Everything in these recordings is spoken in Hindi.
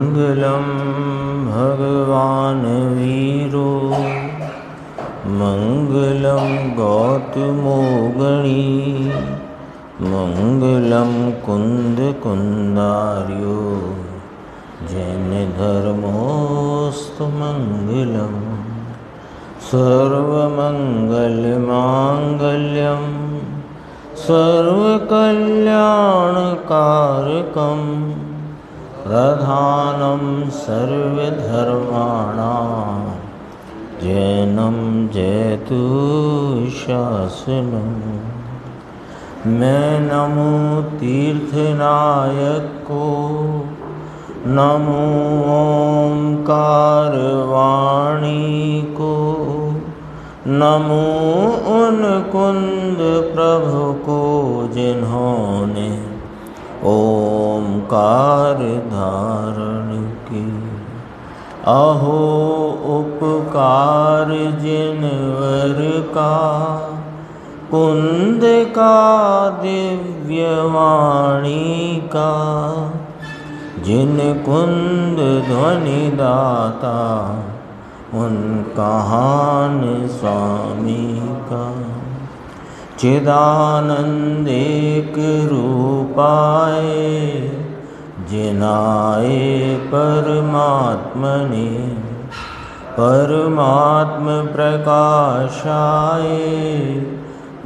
मंगलम भगवान वीरो मंगलम गौतमो गणी मंगलम कुंद कुंदार्यो जैन धर्मोस्तु मंगलम सर्वमंगलमांगल्यम सर्वकल्याणकारकम प्रधानं सर्वधर्माणां जैनं जयतु शासनं। मैं नमो तीर्थनायक को, नमो ओंकार वाणी को, नमो उन कुंद प्रभु को जिन्होंने ओंकार धारण की। अहो उपकार जिनवर का, कुंद का दिव्य वाणी का, जिन कुंद ध्वनि दाता उन कहान स्वामी का। चिदानंद एक रूपाए जिनाए परमात्मने, परमात्म प्रकाशाए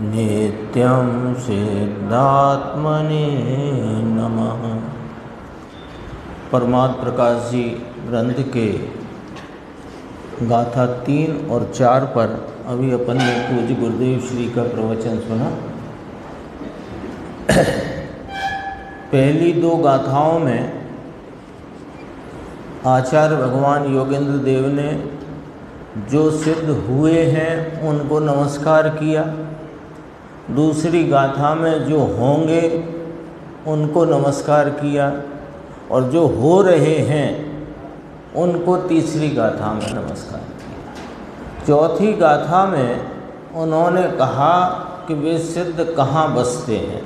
नित्यं सिद्धात्मने नमः। परमात्म प्रकाश जी ग्रंथ के गाथा 3 और 4 पर अभी अपन ने पूज्य गुरुदेव श्री का प्रवचन सुना। पहली 2 गाथाओं में आचार्य भगवान योगेंद्र देव ने जो सिद्ध हुए हैं उनको नमस्कार किया, दूसरी गाथा में जो होंगे उनको नमस्कार किया, और जो हो रहे हैं उनको तीसरी गाथा में नमस्कार किया। चौथी गाथा में उन्होंने कहा कि वे सिद्ध कहाँ बसते हैं।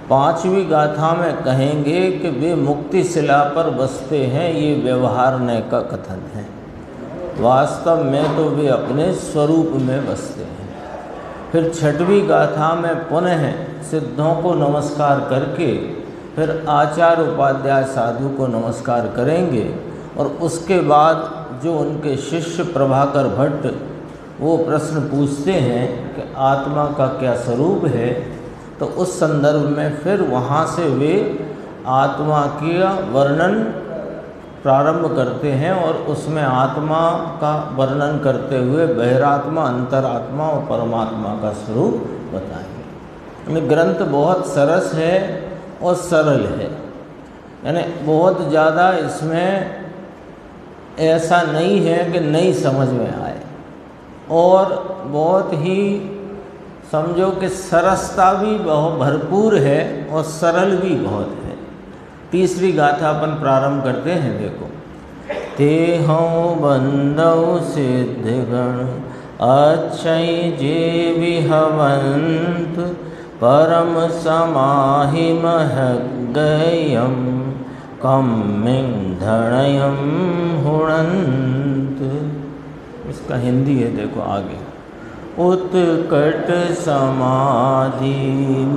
5वीं गाथा में कहेंगे कि वे मुक्ति शिला पर बसते हैं। ये व्यवहारण्य का कथन है। वास्तव में तो वे अपने स्वरूप में बसते हैं। फिर 6वीं गाथा में पुनः सिद्धों को नमस्कार करके फिर आचार्य उपाध्याय साधु को नमस्कार करेंगे, और उसके बाद जो उनके शिष्य प्रभाकर भट्ट वो प्रश्न पूछते हैं कि आत्मा का क्या स्वरूप है, तो उस संदर्भ में फिर वहाँ से वे आत्मा का वर्णन प्रारंभ करते हैं, और उसमें आत्मा का वर्णन करते हुए बहिरात्मा, अंतरात्मा और परमात्मा का स्वरूप बताएंगे। ग्रंथ बहुत सरस है और सरल है, यानी बहुत ज़्यादा इसमें ऐसा नहीं है कि नहीं समझ में आए, और बहुत ही समझो कि सरसता भी बहुत भरपूर है और सरल भी बहुत है। तीसरी गाथा अपन प्रारंभ करते हैं। देखो, ते हों बंदौ सिद्धगण अक्षय जे विहवंत परम समाहि महगयम कम्मिंधणयम हुणंत। इसका हिंदी है, देखो आगे। उत्कट समाधि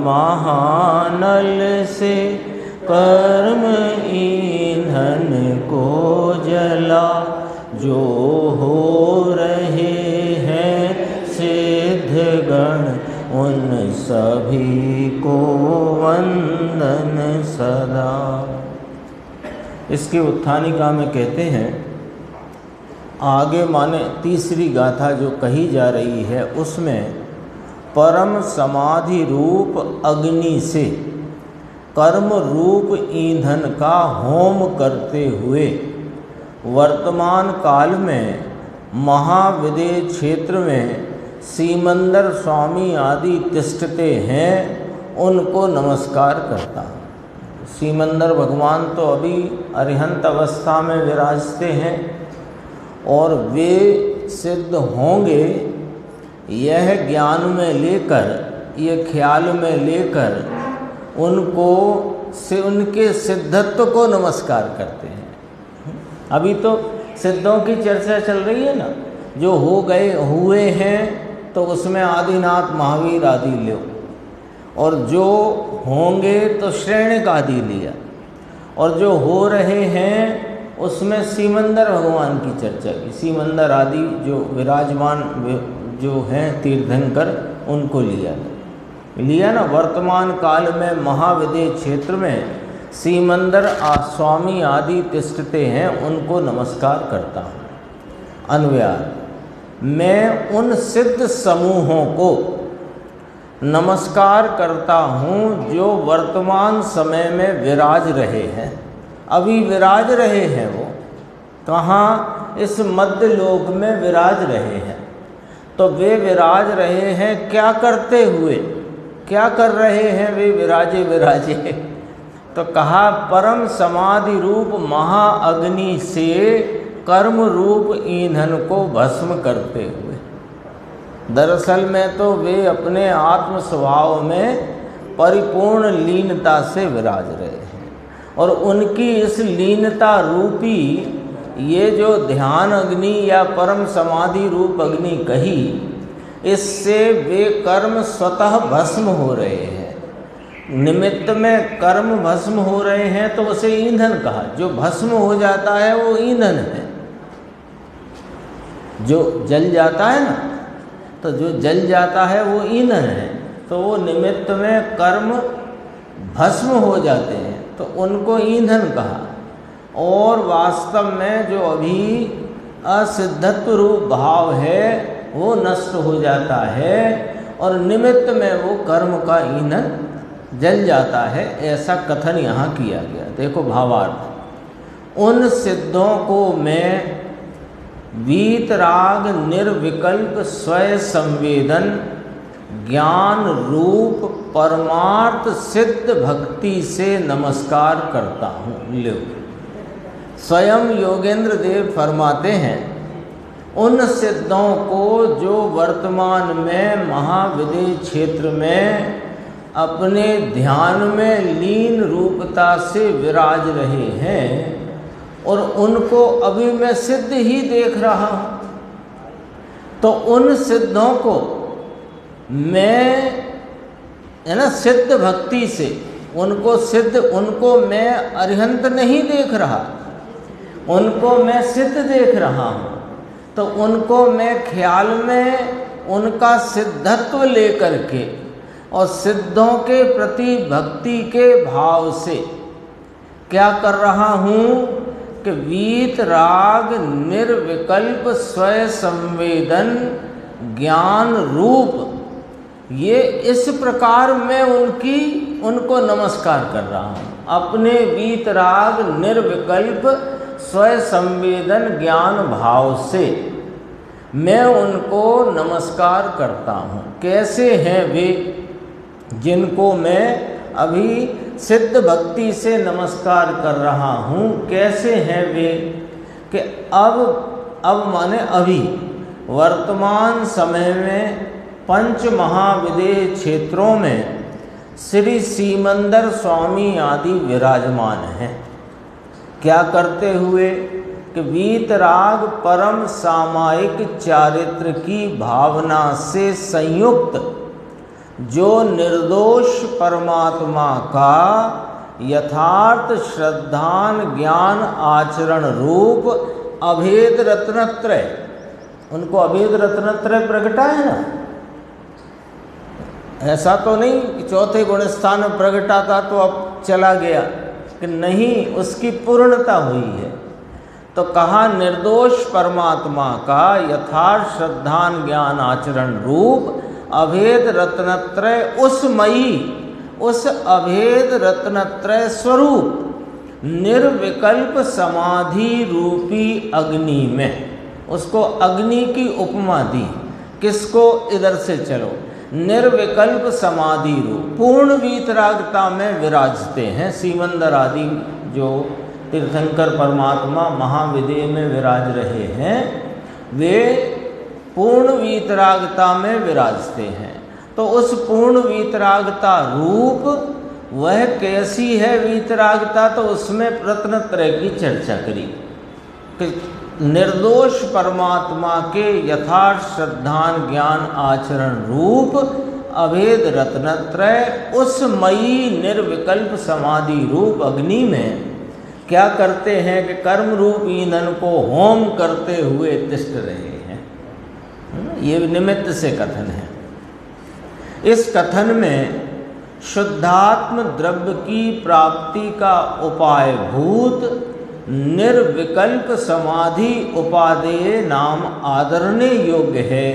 महानल से कर्म ईंधन को जला, जो हो रहे हैं सिद्धगण उन सभी को वंदन सदा। इसकी उत्थानिका में कहते हैं आगे, माने तीसरी गाथा जो कही जा रही है उसमें परम समाधि रूप अग्नि से कर्म रूप ईंधन का होम करते हुए वर्तमान काल में महाविदेह क्षेत्र में सीमंदर स्वामी आदि तिष्ठते हैं, उनको नमस्कार करता हूँ। सीमंदर भगवान तो अभी अरिहंत अवस्था में विराजते हैं, और वे सिद्ध होंगे यह ज्ञान में लेकर, ये ख्याल में लेकर उनको से उनके सिद्धत्व को नमस्कार करते हैं। अभी तो सिद्धों की चर्चा चल रही है ना, जो हो गए हुए हैं तो उसमें आदिनाथ महावीर आदि लो, और जो होंगे तो श्रेणिक आदि लिया, और जो हो रहे हैं उसमें सीमंदर भगवान की चर्चा की। सीमंदर आदि जो विराजमान जो हैं तीर्थंकर उनको लिया ना। वर्तमान काल में महाविदेह क्षेत्र में सीमंदर स्वामी आदि तिष्ठते हैं, उनको नमस्कार करता हूँ। अन्वयार, मैं उन सिद्ध समूहों को नमस्कार करता हूँ जो वर्तमान समय में विराज रहे हैं। अभी विराज रहे हैं वो कहाँ? इस मध्य लोक में विराज रहे हैं। तो वे विराज रहे हैं क्या करते हुए? क्या कर रहे हैं वे विराजे? तो कहा परम समाधि रूप महाअग्नि से कर्म रूप ईंधन को भस्म करते हुए। दरअसल में तो वे अपने आत्म स्वभाव में परिपूर्ण लीनता से विराज रहे हैं, और उनकी इस लीनता रूपी ये जो ध्यान अग्नि या परम समाधि रूप अग्नि कही, इससे वे कर्म स्वतः भस्म हो रहे हैं। निमित्त में कर्म भस्म हो रहे हैं तो उसे ईंधन कहा। जो भस्म हो जाता है वो ईंधन है। जो जल जाता है ना, तो जो जल जाता है वो ईंधन है। तो वो निमित्त में कर्म भस्म हो जाते हैं तो उनको ईंधन कहा। और वास्तव में जो अभी असिद्धत्व रूप भाव है वो नष्ट हो जाता है, और निमित्त में वो कर्म का ईंधन जल जाता है, ऐसा कथन यहाँ किया गया। देखो भावार्थ, उन सिद्धों को मैं वीतराग निर्विकल्प स्वयं संवेदन ज्ञान रूप परमार्थ सिद्ध भक्ति से नमस्कार करता हूँ। लो, स्वयं योगेंद्र देव फरमाते हैं, उन सिद्धों को जो वर्तमान में महाविदेह क्षेत्र में अपने ध्यान में लीन रूपता से विराज रहे हैं, और उनको अभी मैं सिद्ध ही देख रहा हूँ। तो उन सिद्धों को मैं, है ना, सिद्ध भक्ति से उनको मैं अरिहंत नहीं देख रहा, उनको मैं सिद्ध देख रहा हूँ। तो उनको मैं ख्याल में उनका सिद्धत्व लेकर के और सिद्धों के प्रति भक्ति के भाव से क्या कर रहा हूँ कि वीत राग निर्विकल्प स्वयं संवेदन ज्ञान रूप, ये इस प्रकार मैं उनको नमस्कार कर रहा हूँ। अपने वीत राग निर्विकल्प स्वयं संवेदन ज्ञान भाव से मैं उनको नमस्कार करता हूँ। कैसे हैं वे जिनको मैं अभी सिद्ध भक्ति से नमस्कार कर रहा हूँ? कैसे हैं वे कि अब माने अभी वर्तमान समय में पंच महाविदेह क्षेत्रों में श्री सीमंदर स्वामी आदि विराजमान हैं। क्या करते हुए कि वीतराग परम सामायिक चारित्र की भावना से संयुक्त जो निर्दोष परमात्मा का यथार्थ श्रद्धान ज्ञान आचरण रूप अभेद रत्नत्रय, उनको अभेद रत्नत्रय प्रगटा है ना। ऐसा तो नहीं कि चौथे गुण स्थान में प्रगटा था तो अब चला गया, कि नहीं, उसकी पूर्णता हुई है। तो कहा निर्दोष परमात्मा का यथार्थ श्रद्धान ज्ञान आचरण रूप अभेद रत्नत्रय उस अभेद रत्नत्रय स्वरूप निर्विकल्प समाधि रूपी अग्नि में, उसको अग्नि की उपमा दी। किसको? इधर से चलो, निर्विकल्प समाधि रूप पूर्ण वीतरागता में विराजते हैं। सीमंदर आदि जो तीर्थंकर परमात्मा महाविदेह में विराज रहे हैं, वे पूर्ण वीतरागता में विराजते हैं। तो उस पूर्ण वीतरागता रूप वह कैसी है वीतरागता, तो उसमें रत्नत्रय की चर्चा करी। कि निर्दोष परमात्मा के यथार्थ श्रद्धान ज्ञान आचरण रूप अभेद रत्नत्रय उस मयी निर्विकल्प समाधि रूप अग्नि में क्या करते हैं कि कर्म रूप ईंधन को होम करते हुए तिष्ठ रहे हैं। ये निमित्त से कथन है। इस कथन में शुद्धात्म द्रव्य की प्राप्ति का उपाय भूत निर्विकल्प समाधि उपादेय नाम आदरणीय योग्य है,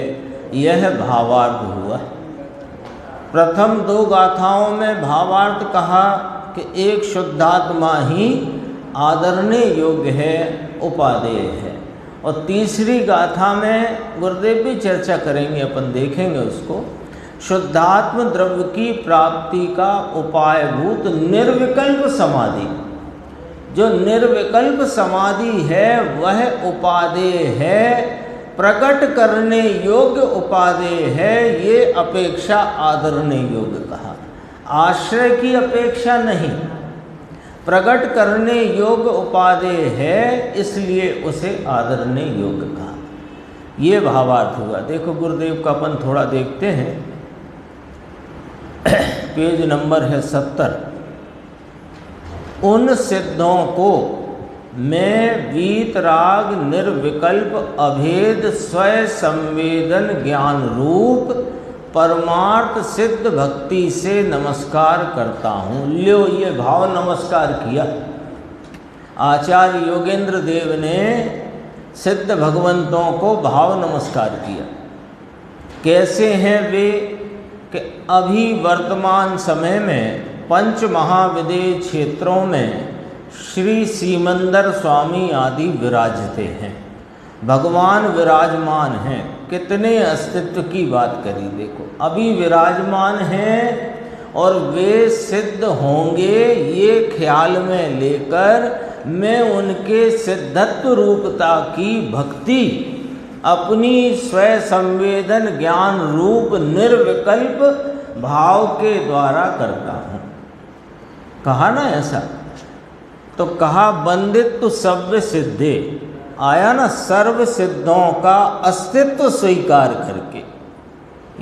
यह भावार्थ हुआ। प्रथम दो गाथाओं में भावार्थ कहा कि एक शुद्धात्मा ही आदरणीय योग्य है, उपादेय है, और तीसरी गाथा में गुरुदेव भी चर्चा करेंगे, अपन देखेंगे उसको, शुद्धात्म द्रव्य की प्राप्ति का उपायभूत निर्विकल्प समाधि। जो निर्विकल्प समाधि है वह उपादेय है, प्रकट करने योग्य उपादेय है, ये अपेक्षा आदरणीय योग्य कहा। आश्रय की अपेक्षा नहीं, प्रकट करने योग्य उपादेय है, इसलिए उसे आदरणीय योग्य कहा। ये भावार्थ हुआ। देखो गुरुदेव का अपन थोड़ा देखते हैं, पेज नंबर है 70। उन सिद्धों को मैं वीतराग निर्विकल्प अभेद स्वय संवेदन ज्ञान रूप परमार्थ सिद्ध भक्ति से नमस्कार करता हूँ। लो ये भाव नमस्कार किया। आचार्य योगेंद्र देव ने सिद्ध भगवंतों को भाव नमस्कार किया। कैसे हैं वे कि अभी वर्तमान समय में पंच महाविदेय क्षेत्रों में श्री सीमंदर स्वामी आदि विराजते हैं, भगवान विराजमान हैं। कितने अस्तित्व की बात करी, देखो अभी विराजमान हैं और वे सिद्ध होंगे, ये ख्याल में लेकर मैं उनके सिद्धत्व रूपता की भक्ति अपनी स्वय संवेदन ज्ञान रूप निर्विकल्प भाव के द्वारा करता हूँ। कहा ना ऐसा, तो कहा बंदित्व सव्य सिद्धे, आया ना सर्व सिद्धों का अस्तित्व स्वीकार करके।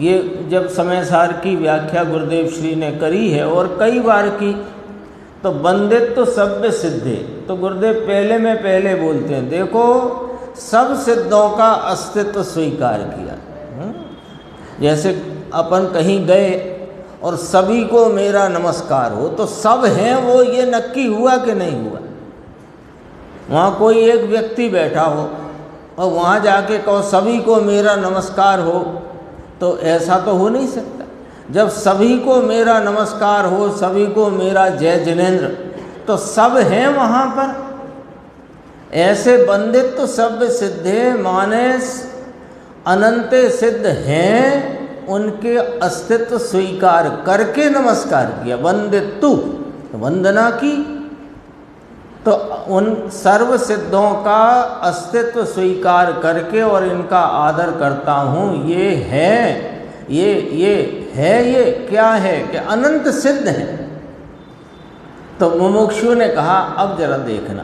ये जब समय सार की व्याख्या गुरुदेव श्री ने करी है और कई बार की, तो बंदित्व सव्य सिद्धे, तो गुरुदेव पहले बोलते हैं, देखो सब सिद्धों का अस्तित्व स्वीकार किया। जैसे अपन कहीं गए और सभी को मेरा नमस्कार हो, तो सब हैं वो ये नक्की हुआ कि नहीं हुआ। वहाँ कोई एक व्यक्ति बैठा हो और वहाँ जाके कहो सभी को मेरा नमस्कार हो, तो ऐसा तो हो नहीं सकता। जब सभी को मेरा नमस्कार हो, सभी को मेरा जय जिनेन्द्र, तो सब हैं वहाँ पर। ऐसे बंदित्व सव्य सिद्धे माने अनंत सिद्ध हैं, उनके अस्तित्व स्वीकार करके नमस्कार किया। वंदित्व वंदना की, तो उन सर्व सिद्धों का अस्तित्व स्वीकार करके और इनका आदर करता हूँ। ये है, ये क्या है कि अनंत सिद्ध है। तो मुमुक्षु ने कहा अब जरा देखना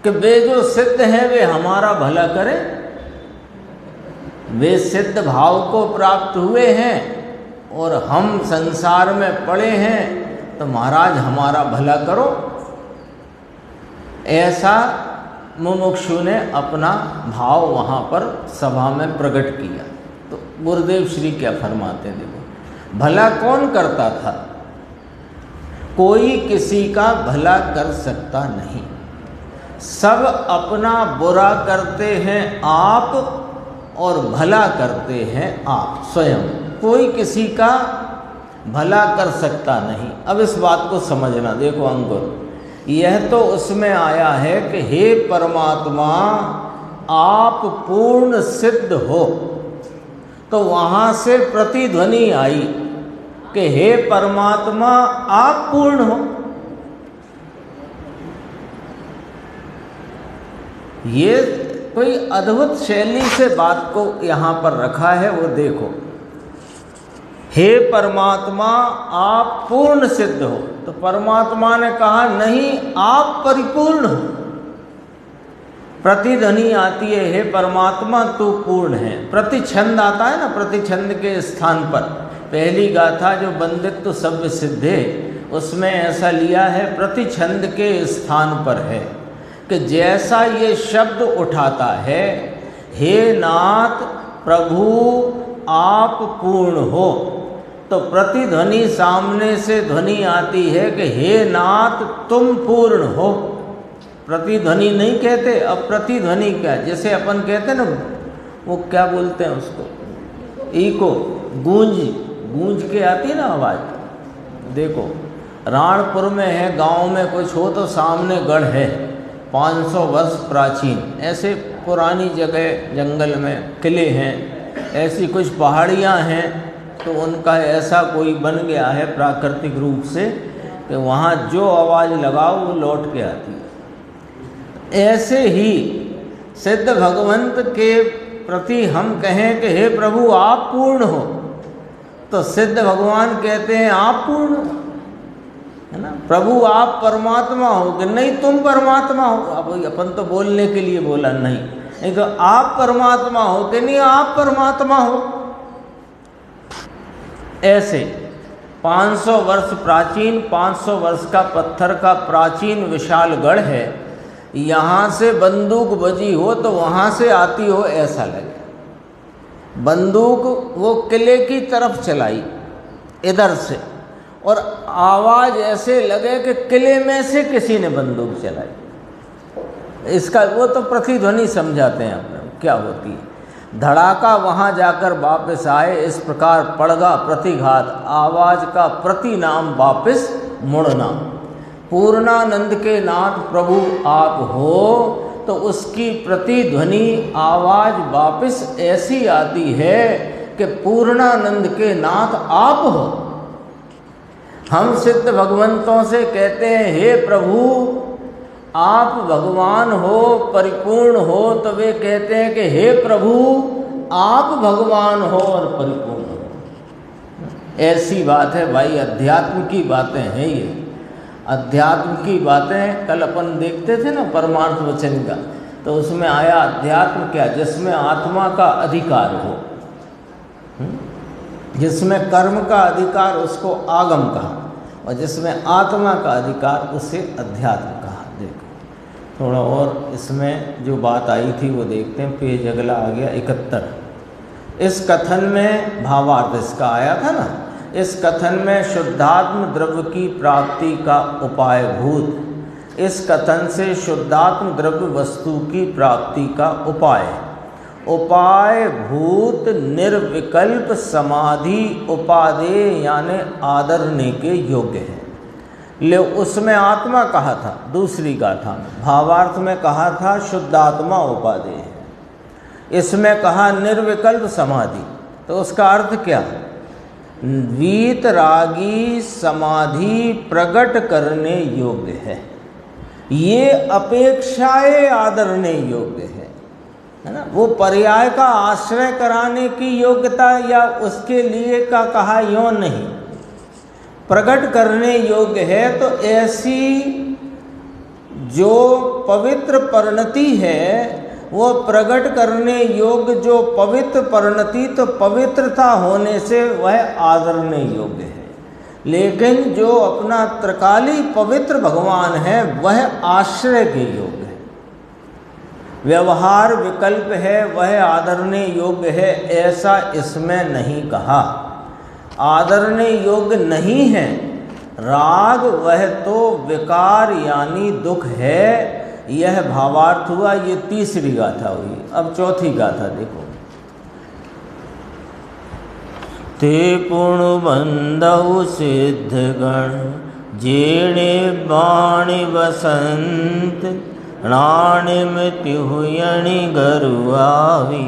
कि वे जो सिद्ध हैं वे हमारा भला करें, वे सिद्ध भाव को प्राप्त हुए हैं और हम संसार में पड़े हैं, तो महाराज हमारा भला करो। ऐसा मुमुक्षु ने अपना भाव वहाँ पर सभा में प्रकट किया। तो गुरुदेव श्री क्या फरमाते हैं, देखो भला कौन करता था? कोई किसी का भला कर सकता नहीं, सब अपना बुरा करते हैं आप और भला करते हैं आप स्वयं। कोई किसी का भला कर सकता नहीं। अब इस बात को समझना, देखो अंकुर, यह तो उसमें आया है कि हे परमात्मा आप पूर्ण सिद्ध हो, तो वहाँ से प्रतिध्वनि आई कि हे परमात्मा आप पूर्ण हो। ये कोई अद्भुत शैली से बात को यहाँ पर रखा है, वो देखो, हे परमात्मा आप पूर्ण सिद्ध हो, तो परमात्मा ने कहा नहीं आप परिपूर्ण हो। प्रतिध्वनि आती है, हे परमात्मा तू पूर्ण है। प्रतिछंद आता है ना, प्रतिछंद के स्थान पर पहली गाथा जो बंदित्व सव्य सिद्धे, उसमें ऐसा लिया है प्रतिछंद के स्थान पर है कि जैसा ये शब्द उठाता है, हे नाथ प्रभु आप पूर्ण हो, तो प्रतिध्वनि सामने से ध्वनि आती है कि हे नाथ तुम पूर्ण हो। प्रतिध्वनि नहीं कहते, अब प्रतिध्वनि क्या, जैसे अपन कहते हैं ना, वो क्या बोलते हैं उसको, इको, गूंज के आती है ना आवाज़। देखो राणपुर में है, गांव में कुछ हो तो सामने गढ़ है 500 वर्ष प्राचीन, ऐसे पुरानी जगह जंगल में किले हैं, ऐसी कुछ पहाड़ियां हैं, तो उनका ऐसा कोई बन गया है प्राकृतिक रूप से कि वहाँ जो आवाज़ लगाओ वो लौट के आती है। ऐसे ही सिद्ध भगवंत के प्रति हम कहें कि हे प्रभु आप पूर्ण हो, तो सिद्ध भगवान कहते हैं आप पूर्ण हो, है ना। प्रभु आप परमात्मा हो कि नहीं तुम परमात्मा हो, अब अपन तो बोलने के लिए बोला नहीं तो आप परमात्मा हो कि नहीं आप परमात्मा हो। ऐसे 500 वर्ष प्राचीन, 500 वर्ष का पत्थर का प्राचीन विशाल गढ़ है, यहाँ से बंदूक बजी हो तो वहाँ से आती हो ऐसा लगे। बंदूक वो किले की तरफ चलाई इधर से, और आवाज़ ऐसे लगे कि किले में से किसी ने बंदूक चलाई। इसका वो तो प्रतिध्वनि समझाते हैं अपने क्या होती है। धड़ाका वहाँ जाकर वापस आए, इस प्रकार पड़गा प्रतिघात, आवाज़ का प्रतिनाम वापस मुड़ना। पूर्णानंद के नाथ प्रभु आप हो तो उसकी प्रतिध्वनि आवाज़ वापस ऐसी आती है कि पूर्णानंद के नाथ आप हो। हम सिद्ध भगवंतों से कहते हैं हे प्रभु आप भगवान हो, परिपूर्ण हो, तो वे कहते हैं कि हे प्रभु आप भगवान हो और परिपूर्ण हो। ऐसी बात है भाई, अध्यात्म की बातें हैं ये। अध्यात्म की बातें कल अपन देखते थे ना परमार्थ वचन का, तो उसमें आया अध्यात्म क्या, जिसमें आत्मा का अधिकार हो, जिसमें कर्म का अधिकार उसको आगम कहा, और जिसमें आत्मा का अधिकार उसे अध्यात्म कहा। देखो थोड़ा और इसमें जो बात आई थी वो देखते हैं, पेज अगला आ गया 71। इस कथन में भावार्थ इसका आया था ना, इस कथन में शुद्धात्म द्रव्य की प्राप्ति का उपाय भूत, इस कथन से शुद्धात्म द्रव्य वस्तु की प्राप्ति का उपाय भूत निर्विकल्प समाधि उपादेय यानी आदरने के योग्य है। ले उसमें आत्मा कहा था दूसरी गाथा में, भावार्थ में कहा था शुद्धात्मा उपादेय है, इसमें कहा निर्विकल्प समाधि। तो उसका अर्थ क्या, वीतरागी समाधि प्रकट करने योग्य है, ये अपेक्षाएं आदरने योग्य है ना। वो पर्याय का आश्रय कराने की योग्यता या उसके लिए का कहा यो नहीं, प्रकट करने योग्य है। तो ऐसी जो पवित्र परिणति है वो प्रकट करने योग्य, जो पवित्र परिणति, तो पवित्रता होने से वह आदरने योग्य है। लेकिन जो अपना त्रिकाली पवित्र भगवान है वह आश्रय के योग्य है, व्यवहार विकल्प है, वह आदरने योग्य है, ऐसा इसमें नहीं कहा। आदरने योग्य नहीं है राग, वह तो विकार यानी दुख है। यह भावार्थ हुआ, ये तीसरी गाथा हुई। अब चौथी गाथा देखो। ते पुण्य बंधु सिद्धगण जेणे बाणी बसंत, राणिम तिहुयणि गरुआवी,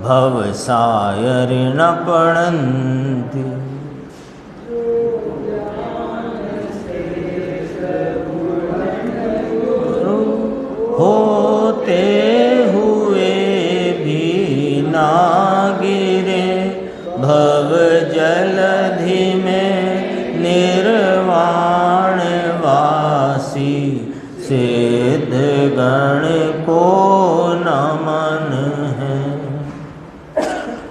भव सायर न पड़ंती। होते हुए भी ना गिरे भव जलधि में, निर्वाण वासी सिद्ध गण को नमन है।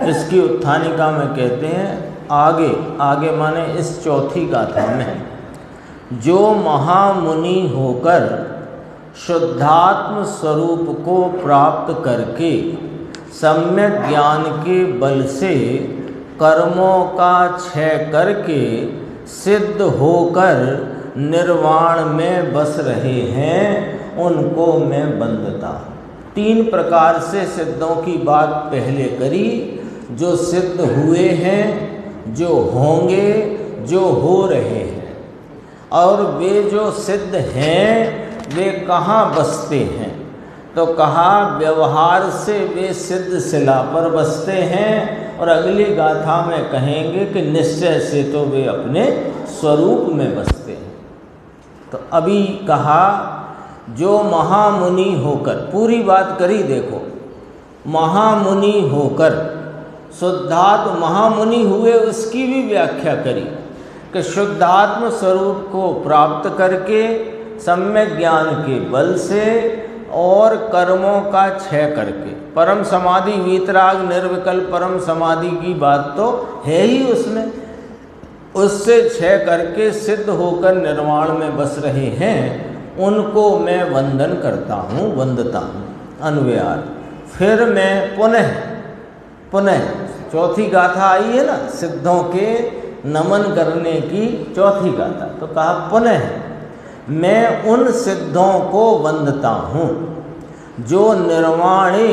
इसकी उत्थानिका में कहते हैं आगे आगे माने इस चौथी गाथा में, जो महामुनि होकर शुद्धात्म स्वरूप को प्राप्त करके सम्यक ज्ञान के बल से कर्मों का क्षय करके सिद्ध होकर निर्वाण में बस रहे हैं, उनको मैं वंदता हूँ। 3 प्रकार से सिद्धों की बात पहले करी, जो सिद्ध हुए हैं, जो होंगे, जो हो रहे हैं। और वे जो सिद्ध हैं वे कहाँ बसते हैं, तो कहा व्यवहार से वे सिद्ध शिला पर बसते हैं। और अगली गाथा में कहेंगे कि निश्चय से तो वे अपने स्वरूप में बसते हैं। तो अभी कहा जो महामुनि होकर, पूरी बात करी देखो, महामुनि होकर शुद्धात्म महामुनि हुए, उसकी भी व्याख्या करी कि शुद्धात्म स्वरूप को प्राप्त करके सम्यक ज्ञान के बल से और कर्मों का क्षय करके, परम समाधि वीतराग निर्विकल्प परम समाधि की बात तो है ही उसमें, उससे क्षय करके सिद्ध होकर निर्वाण में बस रहे हैं, उनको मैं वंदन करता हूँ, वंदता हूँ। अन्वयार फिर मैं पुनः चौथी गाथा आई है ना, सिद्धों के नमन करने की चौथी गाथा, तो कहा पुनः मैं उन सिद्धों को वंदता हूँ जो निर्वाणे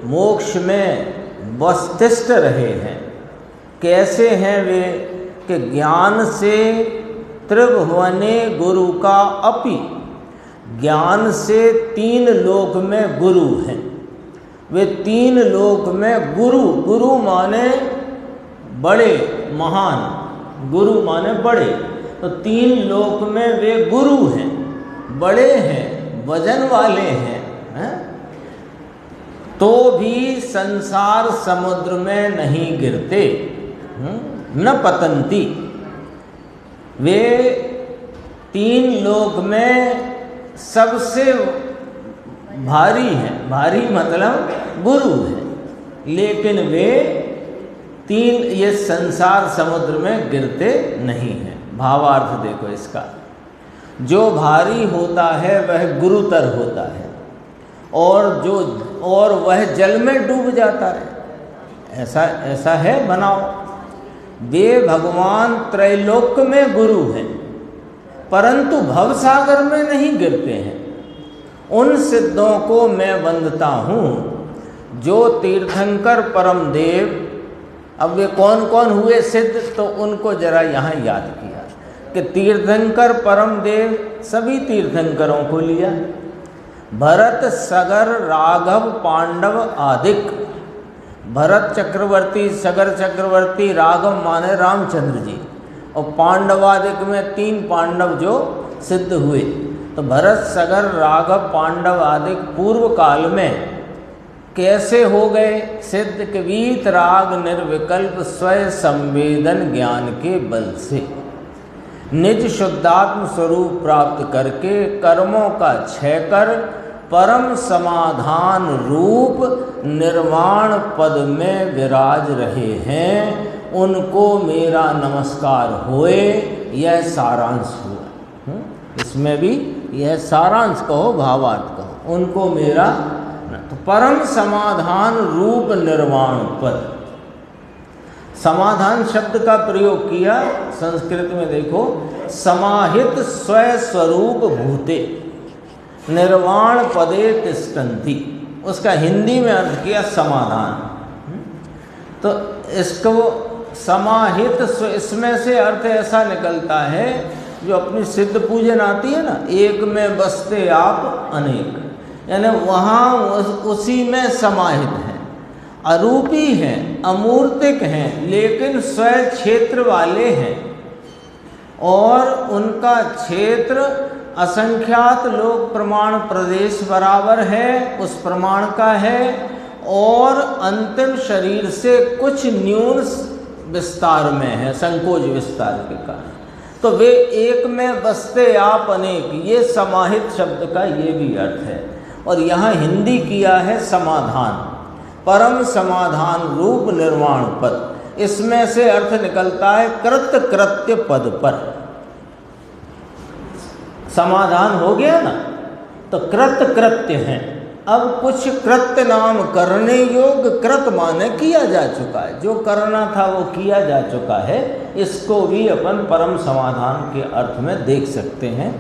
मोक्ष में बस्तिष्ठ रहे हैं। कैसे हैं वे कि ज्ञान से त्रिभुवने गुरु का अपि, ज्ञान से 3 लोक में गुरु हैं। वे 3 लोक में गुरु माने बड़े महान, गुरु माने बड़े, तो 3 लोक में वे गुरु हैं, बड़े हैं, वजन वाले हैं, तो भी संसार समुद्र में नहीं गिरते, न पतंती। वे 3 लोक में सबसे भारी हैं, भारी मतलब गुरु हैं, लेकिन वे 3 ये संसार समुद्र में गिरते नहीं हैं। भावार्थ देखो इसका, जो भारी होता है वह गुरुतर होता है, और वह जल में डूब जाता है। ऐसा है बनाओ। वे भगवान त्रैलोक में गुरु हैं, परंतु भवसागर में नहीं गिरते हैं। उन सिद्धों को मैं वंदता हूँ जो तीर्थंकर परम देव। अब वे कौन कौन हुए सिद्ध, तो उनको जरा यहाँ याद किया कि तीर्थंकर परम देव, सभी तीर्थंकरों को लिया, भरत सगर राघव पांडव आदिक। भरत चक्रवर्ती, सगर चक्रवर्ती, राघव माने रामचंद्र जी, और पांडवादिक में 3 पांडव जो सिद्ध हुए। तो भरत सगर राघव पांडव आदिक पूर्व काल में कैसे हो गए सिद्ध के वीतराग निर्विकल्प स्वयं संवेदन ज्ञान के बल से निज शुद्धात्म स्वरूप प्राप्त करके कर्मों का क्षय कर परम समाधान रूप निर्वाण पद में विराज रहे हैं, उनको मेरा नमस्कार होए। यह सारांश हुआ। इसमें भी यह सारांश कहो, भावार्थ कहो, उनको मेरा तो परम समाधान रूप निर्वाण पद। समाधान शब्द का प्रयोग किया संस्कृत में, देखो, समाहित स्वयं स्वरूप भूते निर्वाण पदे तिष्ठन्ति, उसका हिंदी में अर्थ किया समाधान। तो इसको समाहित, इसमें से अर्थ ऐसा निकलता है जो अपनी सिद्ध पूजन आती है ना, एक में बसते आप अनेक, यानी वहाँ उसी में समाहित हैं, अरूपी हैं, अमूर्तिक हैं, लेकिन स्वयं क्षेत्र वाले हैं, और उनका क्षेत्र असंख्यात लोक प्रमाण प्रदेश बराबर है, उस प्रमाण का है, और अंतिम शरीर से कुछ न्यून विस्तार में है, संकोच विस्तार के कारण। तो वे एक में बसते आप अनेक, ये समाहित शब्द का ये भी अर्थ है। और यहाँ हिंदी किया है समाधान, परम समाधान रूप निर्वाण पद। इसमें से अर्थ निकलता है कृत कृत्य पद पर। समाधान हो गया ना, तो कृत कृत्य है। अब कुछ कृत्य नाम करने योग, कृत माने किया जा चुका है, जो करना था वो किया जा चुका है। इसको भी अपन परम समाधान के अर्थ में देख सकते हैं।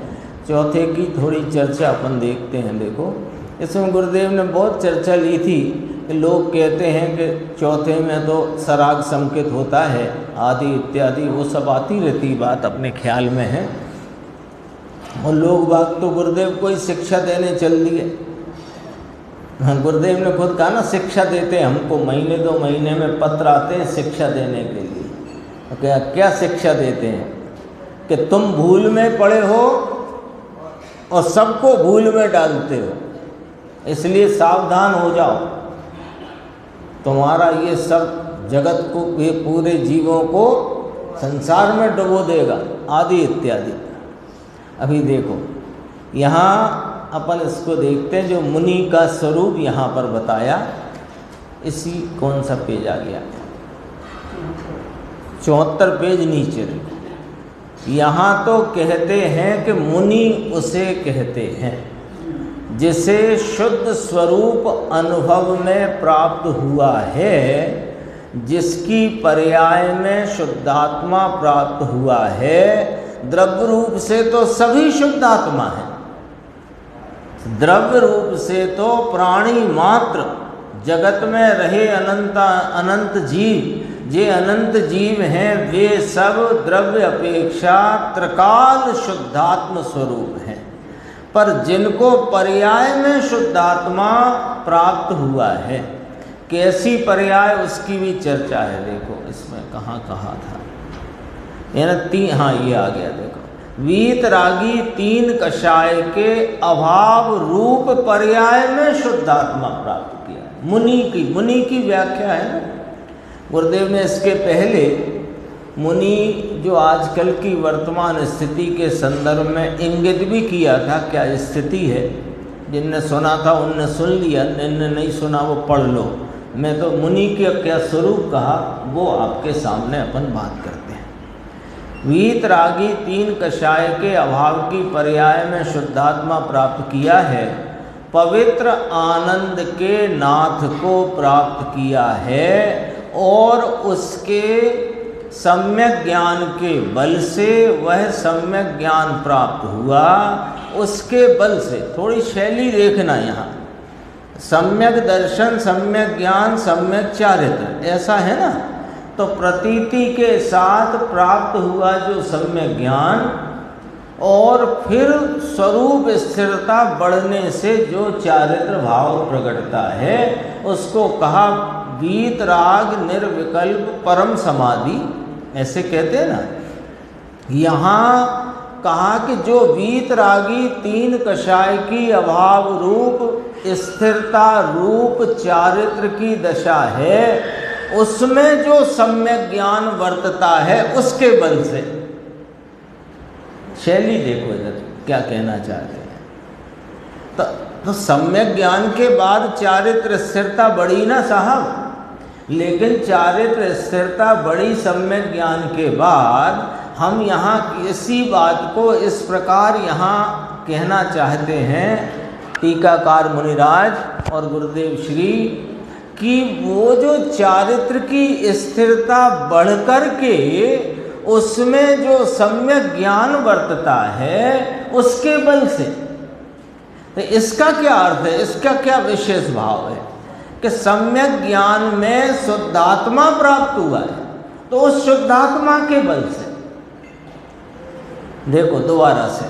चौथे की थोड़ी चर्चा अपन देखते हैं। देखो, इसमें गुरुदेव ने बहुत चर्चा ली थी कि लोग कहते हैं कि चौथे में तो सराग संकेत होता है आदि इत्यादि, वो सब आती रहती बात अपने ख्याल में है। और लोग बाग तो गुरुदेव को ही शिक्षा देने चल दिए। गुरुदेव ने खुद कहा ना, शिक्षा देते हैं हमको, महीने 2 महीने में पत्र आते हैं शिक्षा देने के लिए। तो क्या शिक्षा देते हैं कि तुम भूल में पड़े हो और सबको भूल में डालते हो, इसलिए सावधान हो जाओ, तुम्हारा ये सब जगत को, ये पूरे जीवों को संसार में डुबो देगा आदि इत्यादि। अभी देखो यहाँ अपन इसको देखते हैं, जो मुनि का स्वरूप यहाँ पर बताया। इसी कौन सा पेज आ गया, 74 पेज नीचे। यहाँ तो कहते हैं कि मुनि उसे कहते हैं जिसे शुद्ध स्वरूप अनुभव में प्राप्त हुआ है, जिसकी पर्याय में शुद्धात्मा प्राप्त हुआ है। द्रव्य रूप से तो सभी शुद्धात्मा है, द्रव्य रूप से तो प्राणी मात्र, जगत में रहे अनंत जीव, जे अनंत जीव हैं वे सब द्रव्य अपेक्षा त्रिकाल शुद्धात्म स्वरूप हैं। पर जिनको पर्याय में शुद्धात्मा प्राप्त हुआ है, कैसी पर्याय उसकी भी चर्चा है। देखो इसमें कहाँ कहा था, यानी हाँ ये आ गया। देखो, वीतरागी 3 कषाय के अभाव रूप पर्याय में शुद्धात्मा प्राप्त किया। मुनि की व्याख्या है ना। गुरुदेव ने इसके पहले मुनि जो आजकल की वर्तमान स्थिति के संदर्भ में इंगित भी किया था क्या स्थिति है। जिनने सुना था उनने सुन लिया, जिनने नहीं सुना वो पढ़ लो। मैं तो मुनि का क्या स्वरूप कहा वो आपके सामने अपन बात करते हैं। वीतरागी 3 कषाय के अभाव की पर्याय में शुद्धात्मा प्राप्त किया है, पवित्र आनंद के नाथ को प्राप्त किया है, और उसके सम्यक ज्ञान के बल से वह सम्यक ज्ञान प्राप्त हुआ। उसके बल से, थोड़ी शैली देखना यहाँ, सम्यक दर्शन, सम्यक ज्ञान, सम्यक चारित्र, ऐसा है ना। तो प्रतीति के साथ प्राप्त हुआ जो सम्यक ज्ञान, और फिर स्वरूप स्थिरता बढ़ने से जो चारित्र भाव प्रकटता है, उसको कहा वीतराग निर्विकल्प परम समाधि, ऐसे कहते हैं ना। यहाँ कहा कि जो वीतरागी 3 कषाय की अभाव रूप स्थिरता रूप चारित्र की दशा है, उसमें जो सम्यक ज्ञान वर्तता है उसके बल से। शैली देखो इधर क्या कहना चाहते हैं। तो सम्यक ज्ञान के बाद चारित्र स्थिरता बढ़ी ना साहब, लेकिन चारित्र स्थिरता बढ़ी सम्यक ज्ञान के बाद हम यहाँ इसी बात को इस प्रकार यहाँ कहना चाहते हैं टीकाकार मुनिराज और गुरुदेव श्री, कि वो जो चारित्र की स्थिरता बढ़कर के उसमें जो सम्यक ज्ञान वर्तता है उसके बल से। तो इसका क्या अर्थ है, इसका क्या विशेष भाव है कि सम्यक ज्ञान में शुद्धात्मा प्राप्त हुआ है, तो उस शुद्धात्मा के बल से। देखो दोबारा से,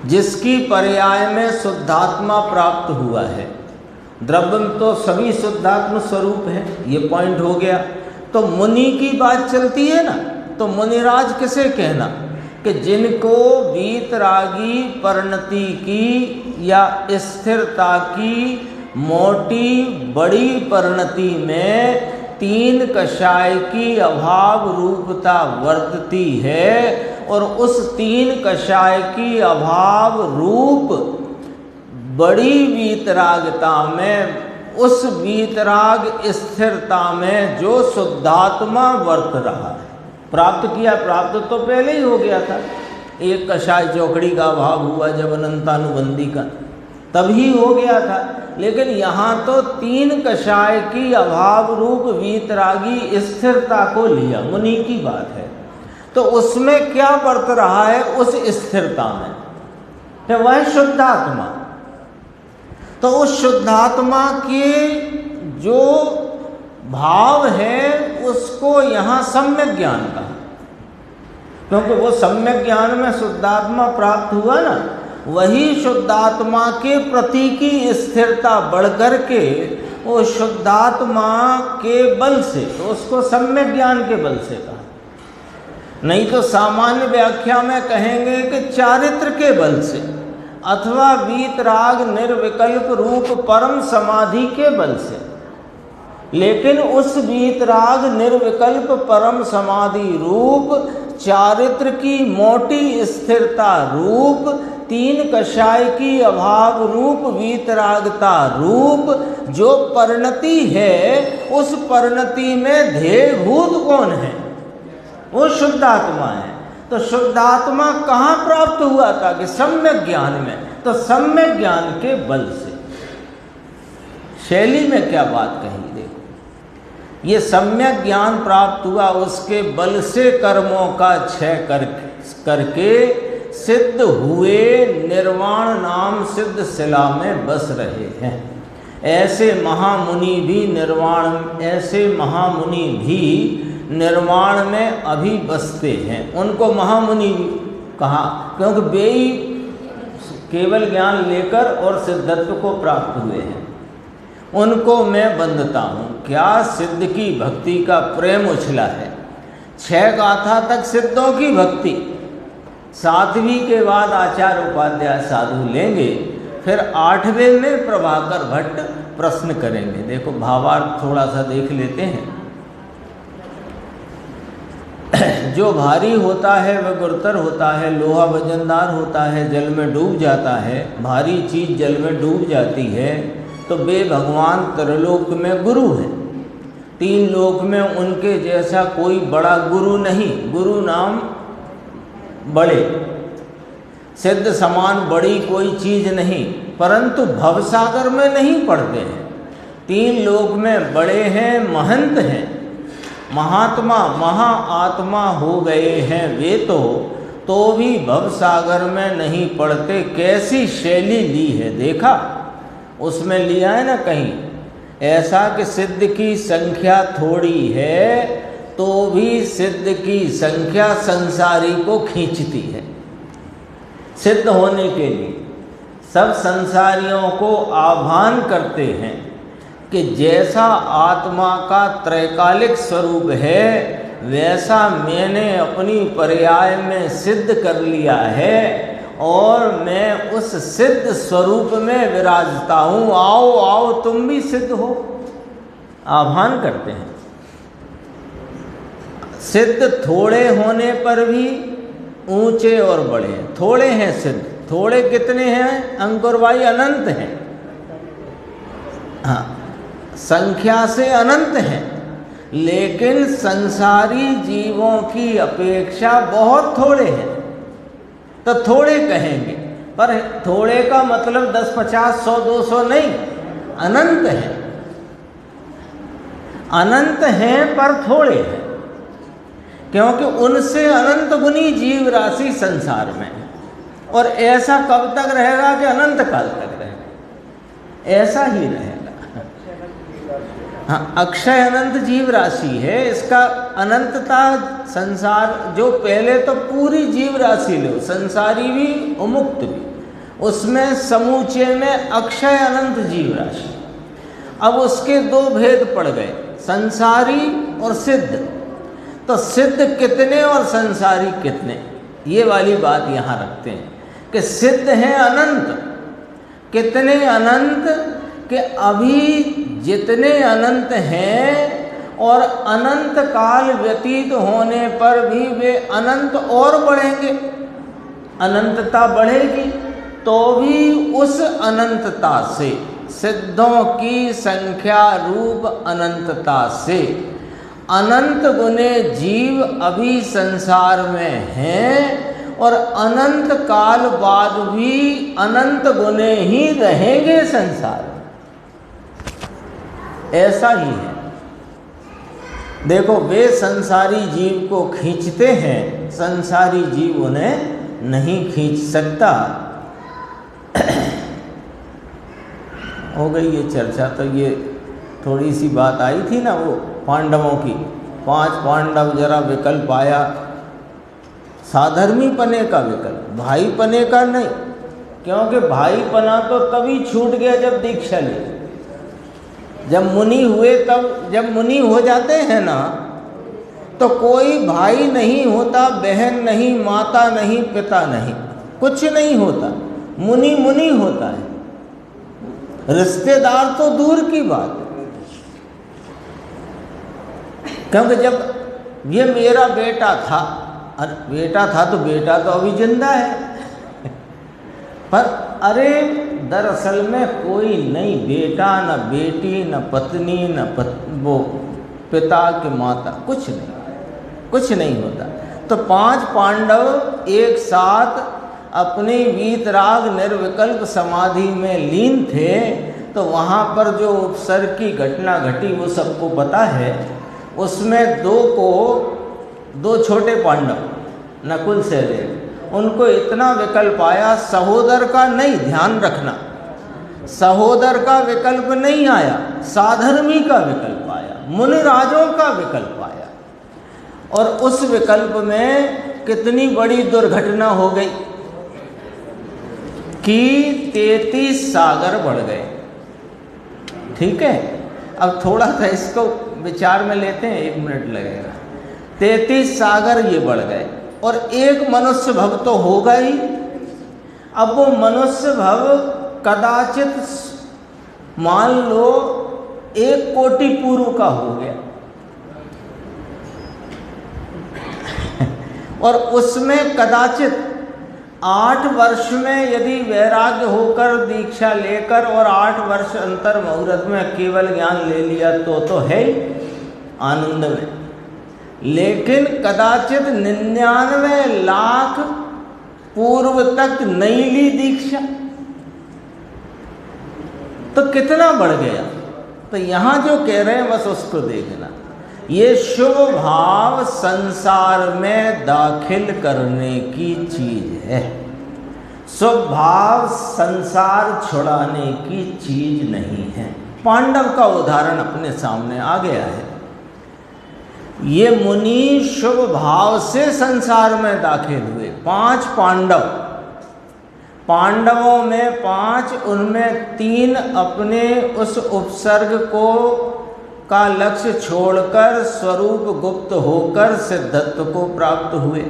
जिसकी पर्याय में शुद्धात्मा प्राप्त हुआ है, द्रव्य तो सभी शुद्धात्म स्वरूप है, ये पॉइंट हो गया। तो मुनि की बात चलती है ना, तो मुनिराज किसे कहना कि जिनको वीतरागी परिणति की या स्थिरता की मोटी बड़ी परिणति में 3 कषाय की अभाव रूपता वर्तती है, और उस 3 कषाय की अभाव रूप बड़ी वीतरागता में, उस वीतराग स्थिरता में जो शुद्धात्मा वर्त रहा है। प्राप्त किया, प्राप्त तो पहले ही हो गया था। एक कषाय चौकड़ी का अभाव हुआ जब अनंतानुबंधी का, तभी हो गया था। लेकिन यहाँ तो 3 कषाय की अभाव रूप वीतरागी स्थिरता को लिया, मुनि की बात है। तो उसमें क्या वर्त रहा है? उस स्थिरता में तो वह शुद्धात्मा। तो उस शुद्धात्मा के जो भाव है उसको यहाँ सम्यक ज्ञान कहा, क्योंकि वो सम्यक ज्ञान में शुद्धात्मा प्राप्त हुआ ना, वही शुद्धात्मा के प्रति की स्थिरता बढ़कर के वो शुद्धात्मा के बल से, तो उसको सम्यक ज्ञान के बल से कहा। नहीं तो सामान्य व्याख्या में कहेंगे कि चारित्र के बल से, अथवा वीतराग निर्विकल्प रूप परम समाधि के बल से। लेकिन उस वीतराग निर्विकल्प परम समाधि रूप चारित्र की मोटी स्थिरता रूप 3 कषाय की अभाव रूप वीतरागता रूप जो परिणति है, उस परिणति में ध्येयभूत कौन है? वो शुद्धात्मा है। तो शुद्धात्मा कहाँ प्राप्त हुआ था? कि सम्यक ज्ञान में। तो सम्यक ज्ञान के बल से। शैली में क्या बात कही देखो, ये सम्यक ज्ञान प्राप्त हुआ, उसके बल से कर्मों का क्षय करके सिद्ध हुए निर्वाण नाम सिद्ध शिला में बस रहे हैं। ऐसे महामुनि भी निर्वाण में अभी बसते हैं। उनको महामुनि भी कहा, क्योंकि वे ही केवल ज्ञान लेकर और सिद्धत्व को प्राप्त हुए हैं। उनको मैं बंदता हूँ। क्या सिद्ध की भक्ति का प्रेम उछला है। 6 गाथा तक सिद्धों की भक्ति, 7वीं के बाद आचार्य उपाध्याय साधु लेंगे, फिर 8वें में प्रभाकर भट्ट प्रश्न करेंगे। देखो भावार्थ थोड़ा सा देख लेते हैं। जो भारी होता है वह गुरुतर होता है, लोहा वजनदार होता है, जल में डूब जाता है। भारी चीज़ जल में डूब जाती है तो वे भगवान त्रिलोक में गुरु हैं। 3 लोक में उनके जैसा कोई बड़ा गुरु नहीं। गुरु नाम बड़े, सिद्ध समान बड़ी कोई चीज़ नहीं, परंतु भवसागर में नहीं पड़ते हैं। 3 लोक में बड़े हैं, महंत हैं, महात्मा महाआत्मा हो गए हैं वे तो भी भवसागर में नहीं पड़ते। कैसी शैली ली है देखा, उसमें लिया है ना कहीं ऐसा कि सिद्ध की संख्या थोड़ी है तो भी सिद्ध की संख्या संसारी को खींचती है। सिद्ध होने के लिए सब संसारियों को आह्वान करते हैं कि जैसा आत्मा का त्रैकालिक स्वरूप है वैसा मैंने अपनी पर्याय में सिद्ध कर लिया है और मैं उस सिद्ध स्वरूप में विराजता हूँ। आओ आओ तुम भी सिद्ध हो, आह्वान करते हैं। सिद्ध थोड़े होने पर भी ऊंचे और बड़े हैं। थोड़े हैं सिद्ध, थोड़े कितने हैं? अंकुर भाई अनंत हैं। हाँ, संख्या से अनंत हैं, लेकिन संसारी जीवों की अपेक्षा बहुत थोड़े हैं। तो थोड़े कहेंगे, पर थोड़े का मतलब 10, 50, 100, 200 नहीं, अनंत हैं। अनंत हैं पर थोड़े हैं, क्योंकि उनसे अनंत गुनी जीव राशि संसार में है। और ऐसा कब तक रहेगा? कि अनंत काल तक रहेगा, ऐसा ही रहेगा। हाँ, अक्षय अनंत जीव राशि है। इसका अनंतता संसार जो पहले तो पूरी जीव राशि लो, संसारी भी उमुक्त भी, उसमें समूचे में अक्षय अनंत जीव राशि। अब उसके 2 भेद पड़ गए, संसारी और सिद्ध। तो सिद्ध कितने और संसारी कितने, ये वाली बात यहाँ रखते हैं कि सिद्ध हैं अनंत। कितने अनंत? कि अभी जितने अनंत हैं और अनंत काल व्यतीत होने पर भी वे अनंत और बढ़ेंगे, अनंतता बढ़ेगी। तो भी उस अनंतता से, सिद्धों की संख्या रूप अनंतता से अनंत गुने जीव अभी संसार में हैं और अनंत काल बाद भी अनंत गुने ही रहेंगे संसार में। ऐसा ही है। देखो, वे संसारी जीव को खींचते हैं, संसारी जीव उन्हें नहीं खींच सकता। हो गई ये चर्चा। तो ये थोड़ी सी बात आई थी ना वो पांडवों की, 5 पांडव जरा विकल्प आया, साधर्मी पने का विकल्प, भाई पने का नहीं। क्योंकि भाई पना तो तभी छूट गया जब दीक्षा ली, जब मुनि हुए। तब जब मुनि हो जाते हैं ना तो कोई भाई नहीं होता, बहन नहीं, माता नहीं, पिता नहीं, कुछ नहीं होता। मुनि मुनि होता है। रिश्तेदार तो दूर की बात है। क्योंकि जब ये मेरा बेटा था, अरे बेटा था तो बेटा तो अभी जिंदा है पर अरे दरअसल में कोई नहीं, बेटा न बेटी न पत्नी न वो पिता के माता, कुछ नहीं होता। तो 5 पांडव एक साथ अपनी वीतराग निर्विकल्प समाधि में लीन थे। तो वहाँ पर जो उपसर्ग की घटना घटी वो सबको पता है। उसमें 2 छोटे पांडव नकुल सहदेव, उनको इतना विकल्प आया, सहोदर का नहीं, ध्यान रखना, सहोदर का विकल्प नहीं आया, साधर्मी का विकल्प आया, मुनिराजों का विकल्प आया। और उस विकल्प में कितनी बड़ी दुर्घटना हो गई कि 33 सागर बढ़ गए। ठीक है, अब थोड़ा सा इसको विचार में लेते हैं, 1 मिनट लगेगा। 33 सागर ये बढ़ गए और एक मनुष्य भव तो होगा ही। अब वो मनुष्य भव कदाचित मान लो 1 कोटि पूर्व का हो गया और उसमें कदाचित 8 वर्ष में यदि वैराग्य होकर दीक्षा लेकर और 8 वर्ष अंतर मुहूर्त में केवल ज्ञान ले लिया तो है ही आनंद में। लेकिन कदाचित 99 लाख पूर्व तक नहीं ली दीक्षा, तो कितना बढ़ गया। तो यहाँ जो कह रहे हैं बस उसको देखना। ये शुभ भाव संसार में दाखिल करने की चीज है। शुभ भाव संसार छुड़ाने की चीज नहीं है। पांडव का उदाहरण अपने सामने आ गया है। ये मुनि शुभ भाव से संसार में दाखिल हुए। 5 पांडव, पांडवों में 5, उनमें 3 अपने उस उपसर्ग को का लक्ष्य छोड़कर स्वरूप गुप्त होकर सिद्धत्व को प्राप्त हुए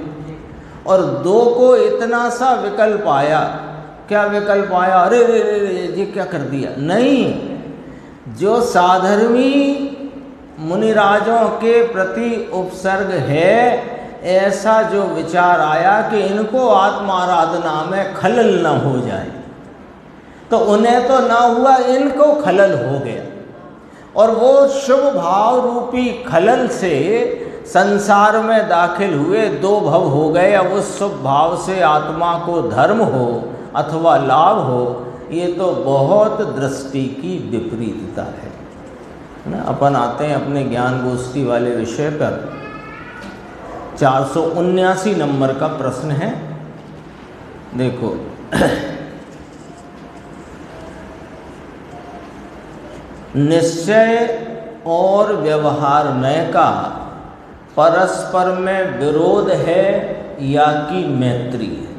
और 2 को इतना सा विकल्प आया। क्या विकल्प आया? अरे रे रे रे ये क्या कर दिया? नहीं, जो साधर्मी मुनिराजों के प्रति उपसर्ग है, ऐसा जो विचार आया कि इनको आत्माराधना में खलल न हो जाए, तो उन्हें तो ना हुआ, इनको खलल हो गया। और वो शुभ भाव रूपी खलल से संसार में दाखिल हुए, 2 भव हो गए। अब उस शुभ भाव से आत्मा को धर्म हो अथवा लाभ हो, ये तो बहुत दृष्टि की विपरीतता है ना। अपन आते हैं अपने ज्ञान गोष्ठी वाले विषय पर। 479 नंबर का प्रश्न है, देखो। निश्चय और व्यवहार नय का परस्पर में विरोध है या कि मैत्री है?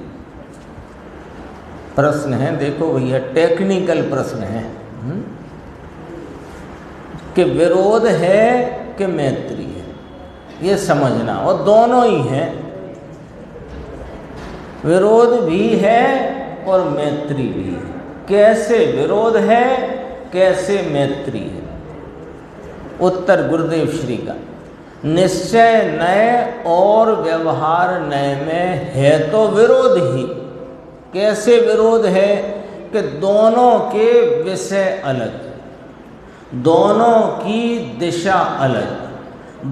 प्रश्न है, देखो भैया, टेक्निकल प्रश्न है कि विरोध है कि मैत्री है, ये समझना। और दोनों ही हैं, विरोध भी है और मैत्री भी है। कैसे विरोध है, कैसे मैत्री है? उत्तर गुरुदेव श्री का, निश्चय नय और व्यवहार नय में है तो विरोध ही, कैसे विरोध है कि दोनों के विषय अलग, दोनों की दिशा अलग,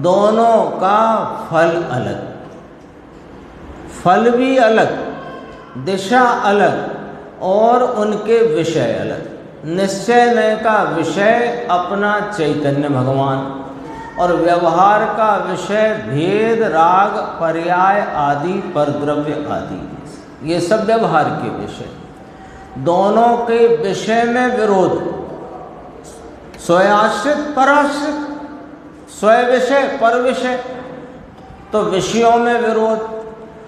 दोनों का फल अलग, फल भी अलग, दिशा अलग और उनके विषय अलग। निश्चय नय का विषय अपना चैतन्य भगवान और व्यवहार का विषय भेद, राग, पर्याय आदि, परद्रव्य आदि, ये सब व्यवहार के विषय। दोनों के विषय में विरोध, स्वयाश्रित पराश्रित, स्वय विषय पर विषय, तो विषयों में विरोध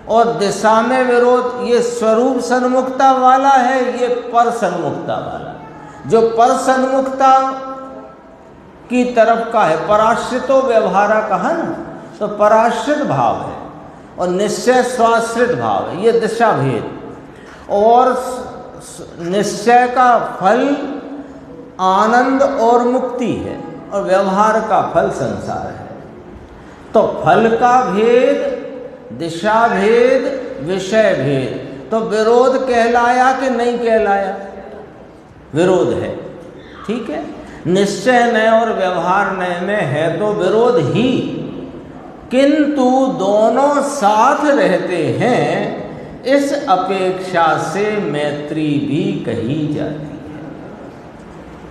और दिशा में विरोध। ये स्वरूप सन्मुखता वाला है, ये पर सन्मुखता वाला। जो पर सन्मुखता की तरफ का है, पराश्रितो व्यवहारा कहा ना, तो पराश्रित भाव है और निश्चय स्वाश्रित भाव है, ये दिशा भेद। और निश्चय का फल आनंद और मुक्ति है और व्यवहार का फल संसार है। तो फल का भेद, दिशा भेद, विषय भेद, तो विरोध कहलाया कि नहीं कहलाया? विरोध है, ठीक है। निश्चय नय और व्यवहार नय में है तो विरोध ही, किंतु दोनों साथ रहते हैं, इस अपेक्षा से मैत्री भी कही जाती है।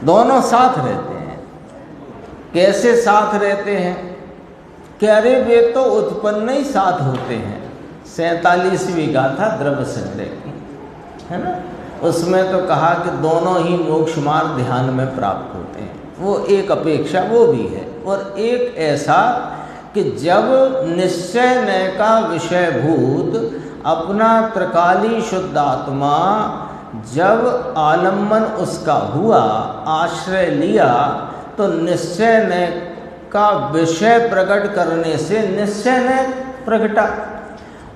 दोनों साथ रहते हैं। कैसे साथ रहते हैं? कि अरे वे तो उत्पन्न ही साथ होते हैं। 47वीं गाथा द्रव्य संग्रह की है ना, उसमें तो कहा कि दोनों ही मोक्ष मार्ग ध्यान में प्राप्त होते हैं। वो एक अपेक्षा वो भी है। और एक ऐसा कि जब निश्चय नय का विषयभूत अपना त्रिकाली शुद्ध आत्मा जब आलम्बन उसका हुआ, आश्रय लिया, तो निश्चय नय का विषय प्रकट करने से निश्चय नय प्रकटा।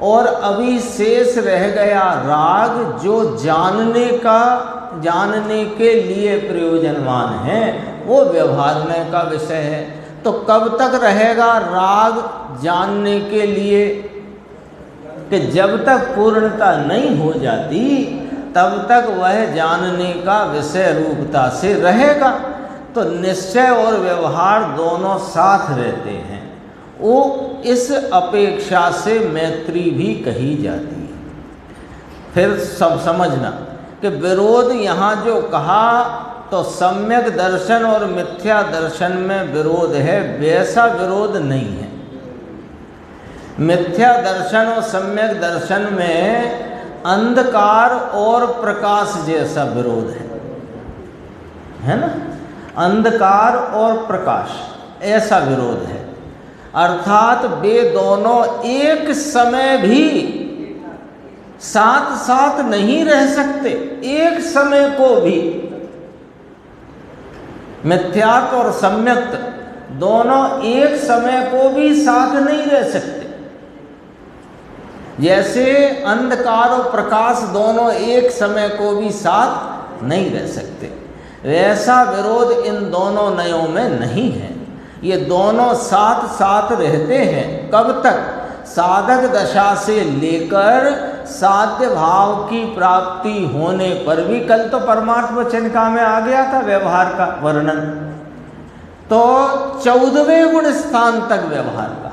और अभी शेष रह गया राग, जो जानने के लिए प्रयोजनवान है, वो व्यवहार नय का विषय है। तो कब तक रहेगा राग जानने के लिए? कि जब तक पूर्णता नहीं हो जाती तब तक वह जानने का विषय रूपता से रहेगा। तो निश्चय और व्यवहार दोनों साथ रहते हैं। वो इस अपेक्षा से मैत्री भी कही जाती है। फिर सब समझना कि विरोध यहाँ जो कहा, तो सम्यक दर्शन और मिथ्या दर्शन में विरोध है, वैसा विरोध नहीं है। मिथ्या दर्शन और सम्यक दर्शन में अंधकार और प्रकाश जैसा विरोध है ना, अंधकार और प्रकाश ऐसा विरोध है। अर्थात वे दोनों एक समय भी साथ साथ नहीं रह सकते, एक समय को भी। मिथ्यात्व और सम्यक्त दोनों एक समय को भी साथ नहीं रह सकते। जैसे अंधकार और प्रकाश दोनों एक समय को भी साथ नहीं रह सकते, वैसा विरोध इन दोनों नयों में नहीं है। ये दोनों साथ साथ रहते हैं। कब तक? साधक दशा से लेकर साध्य भाव की प्राप्ति होने पर भी। कल तो परमार्थ वचनिका में आ गया था व्यवहार का वर्णन, तो 14वें गुण स्थान तक व्यवहार का,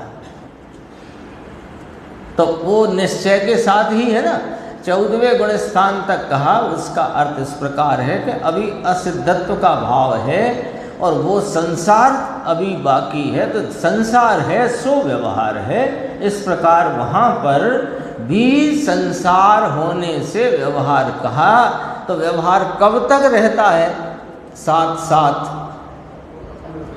तो वो निश्चय के साथ ही है ना। 14वें गुण स्थान तक कहा। उसका अर्थ इस प्रकार है कि अभी असिद्धत्व का भाव है और वो संसार अभी बाकी है, तो संसार है सो व्यवहार है। इस प्रकार वहाँ पर भी संसार होने से व्यवहार कहा। तो व्यवहार कब तक रहता है साथ साथ?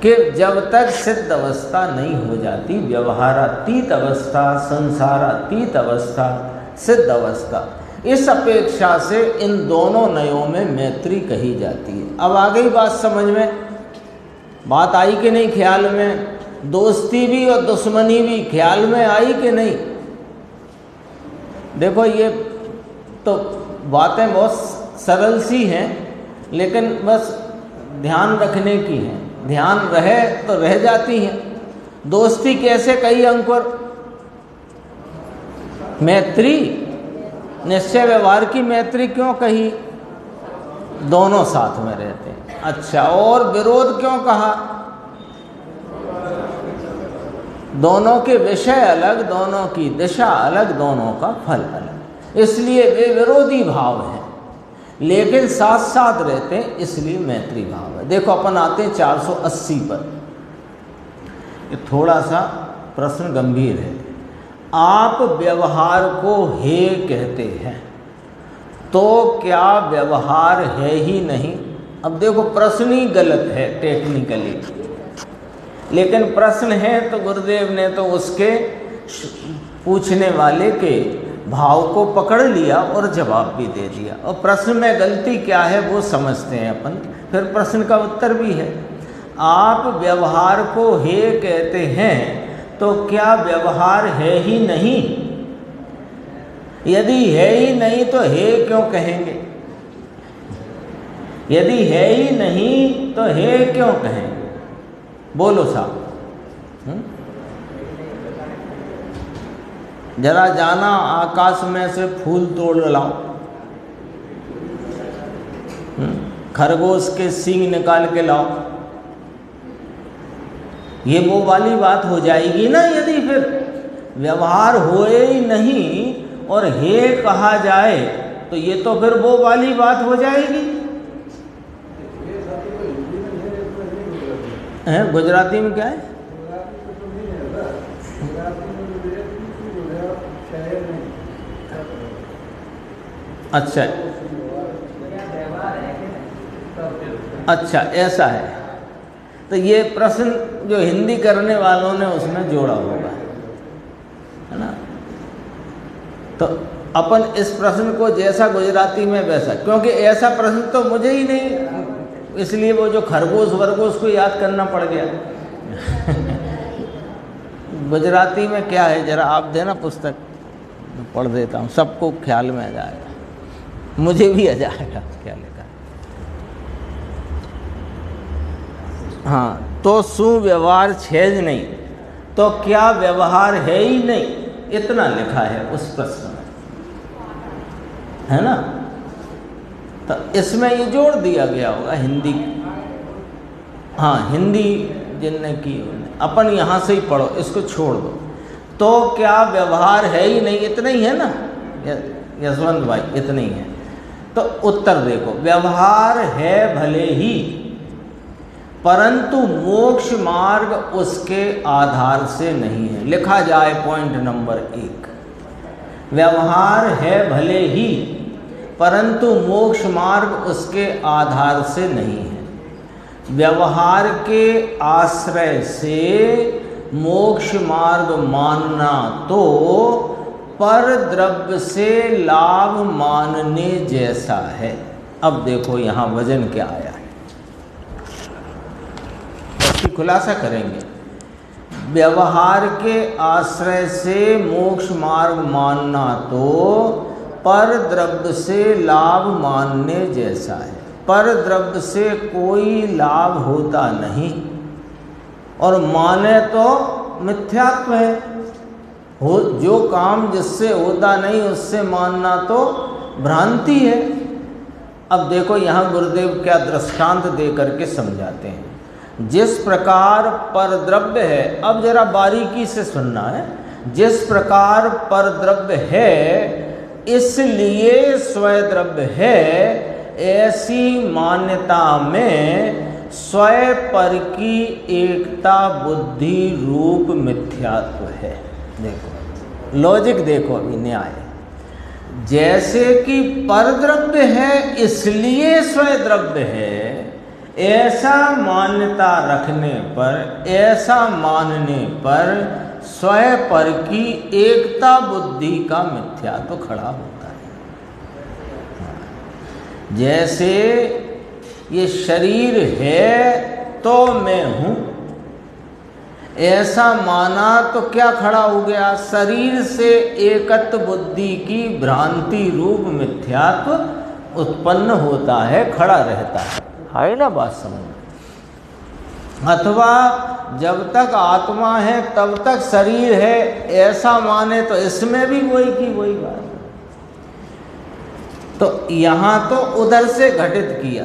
कि जब तक सिद्ध अवस्था नहीं हो जाती, व्यवहारातीत अवस्था, संसारातीत अवस्था, सिद्ध अवस्था। इस अपेक्षा से इन दोनों नयों में मैत्री कही जाती है। अब आ गई बात समझ में, बात आई कि नहीं ख्याल में? दोस्ती भी और दुश्मनी भी ख्याल में आई कि नहीं? देखो ये तो बातें बहुत सरल सी हैं, लेकिन बस ध्यान रखने की हैं। ध्यान रहे तो रह जाती हैं। दोस्ती कैसे कही अंकुर? मैत्री निश्चय व्यवहार की मैत्री क्यों कही? दोनों साथ में रहते हैं। अच्छा, और विरोध क्यों कहा? दोनों के विषय अलग, दोनों की दिशा अलग, दोनों का फल अलग, इसलिए वे विरोधी भाव हैं, लेकिन साथ साथ रहते हैं, इसलिए मैत्री भाव है। देखो अपन आते हैं 480 पर। ये थोड़ा सा प्रश्न गंभीर है। आप व्यवहार को हे कहते हैं, तो क्या व्यवहार है ही नहीं? अब देखो प्रश्न ही गलत है टेक्निकली, लेकिन प्रश्न है तो गुरुदेव ने तो उसके पूछने वाले के भाव को पकड़ लिया और जवाब भी दे दिया। और प्रश्न में गलती क्या है वो समझते हैं अपन, फिर प्रश्न का उत्तर भी है। आप व्यवहार को हे कहते हैं, तो क्या व्यवहार है ही नहीं? यदि है ही नहीं तो हे क्यों कहेंगे? यदि है ही नहीं तो हे क्यों कहेंगे? बोलो साहब। जरा जाना आकाश में से फूल तोड़ लाओ, खरगोश के सींग निकाल के लाओ, ये वो वाली बात हो जाएगी ना। यदि फिर व्यवहार होए ही नहीं और हे कहा जाए तो ये तो फिर वो वाली बात हो जाएगी। गुजराती में क्या है? अच्छा अच्छा, ऐसा है। तो ये प्रश्न जो हिंदी करने वालों ने उसमें जोड़ा होगा, है ना। तो अपन इस प्रश्न को जैसा गुजराती में वैसा, क्योंकि ऐसा प्रश्न तो मुझे ही नहीं, इसलिए वो जो खरगोश वरगोश को याद करना पड़ गया। गुजराती में क्या है, जरा आप देना पुस्तक, पढ़ देता हूँ, सबको ख्याल में आ जाएगा, मुझे भी आ जाएगा क्या लिखा। हाँ, तो सुव्यवहार छेज नहीं, तो क्या व्यवहार है ही नहीं, इतना लिखा है उस प्रश्न में, है ना। तो इसमें ये जोड़ दिया गया होगा हिंदी। हाँ, हिंदी जिनने की उन्हें, अपन यहाँ से ही पढ़ो, इसको छोड़ दो। तो क्या व्यवहार है ही नहीं, इतना ही है ना यशवंत भाई, इतना ही है। तो उत्तर देखो, व्यवहार है भले ही, परंतु मोक्ष मार्ग उसके आधार से नहीं है। लिखा जाए पॉइंट नंबर 1, व्यवहार है भले ही, परंतु मोक्ष मार्ग उसके आधार से नहीं है। व्यवहार के आश्रय से मोक्ष मार्ग मानना तो पर द्रव्य से लाभ मानने जैसा है। अब देखो यहाँ वजन क्या आया है, इसकी खुलासा करेंगे। व्यवहार के आश्रय से मोक्ष मार्ग मानना तो पर द्रव्य से लाभ मानने जैसा है। पर द्रव्य से कोई लाभ होता नहीं, और माने तो मिथ्यात्व है। हो जो काम जिससे होता नहीं उससे मानना तो भ्रांति है। अब देखो यहाँ गुरुदेव क्या दृष्टांत दे करके समझाते हैं। जिस प्रकार पर द्रव्य है, अब जरा बारीकी से सुनना है, जिस प्रकार पर द्रव्य है इसलिए स्वद्रव्य है, ऐसी मान्यता में स्वय पर की एकता बुद्धि रूप मिथ्यात्व है। देखो लॉजिक, देखो अभी न्याय। जैसे कि पर द्रव्य है इसलिए स्वद्रव्य है, ऐसा मान्यता रखने पर, ऐसा मानने पर स्वय पर की एकता बुद्धि का मिथ्यात्व खड़ा होता है। जैसे ये शरीर है तो मैं हूँ, ऐसा माना तो क्या खड़ा हो गया, शरीर से एकत्व बुद्धि की भ्रांति रूप मिथ्यात्व उत्पन्न होता है, खड़ा रहता है ना बात समझ। अथवा जब तक आत्मा है तब तक शरीर है, ऐसा माने तो इसमें भी वही की वही बात। तो यहाँ तो उधर से घटित किया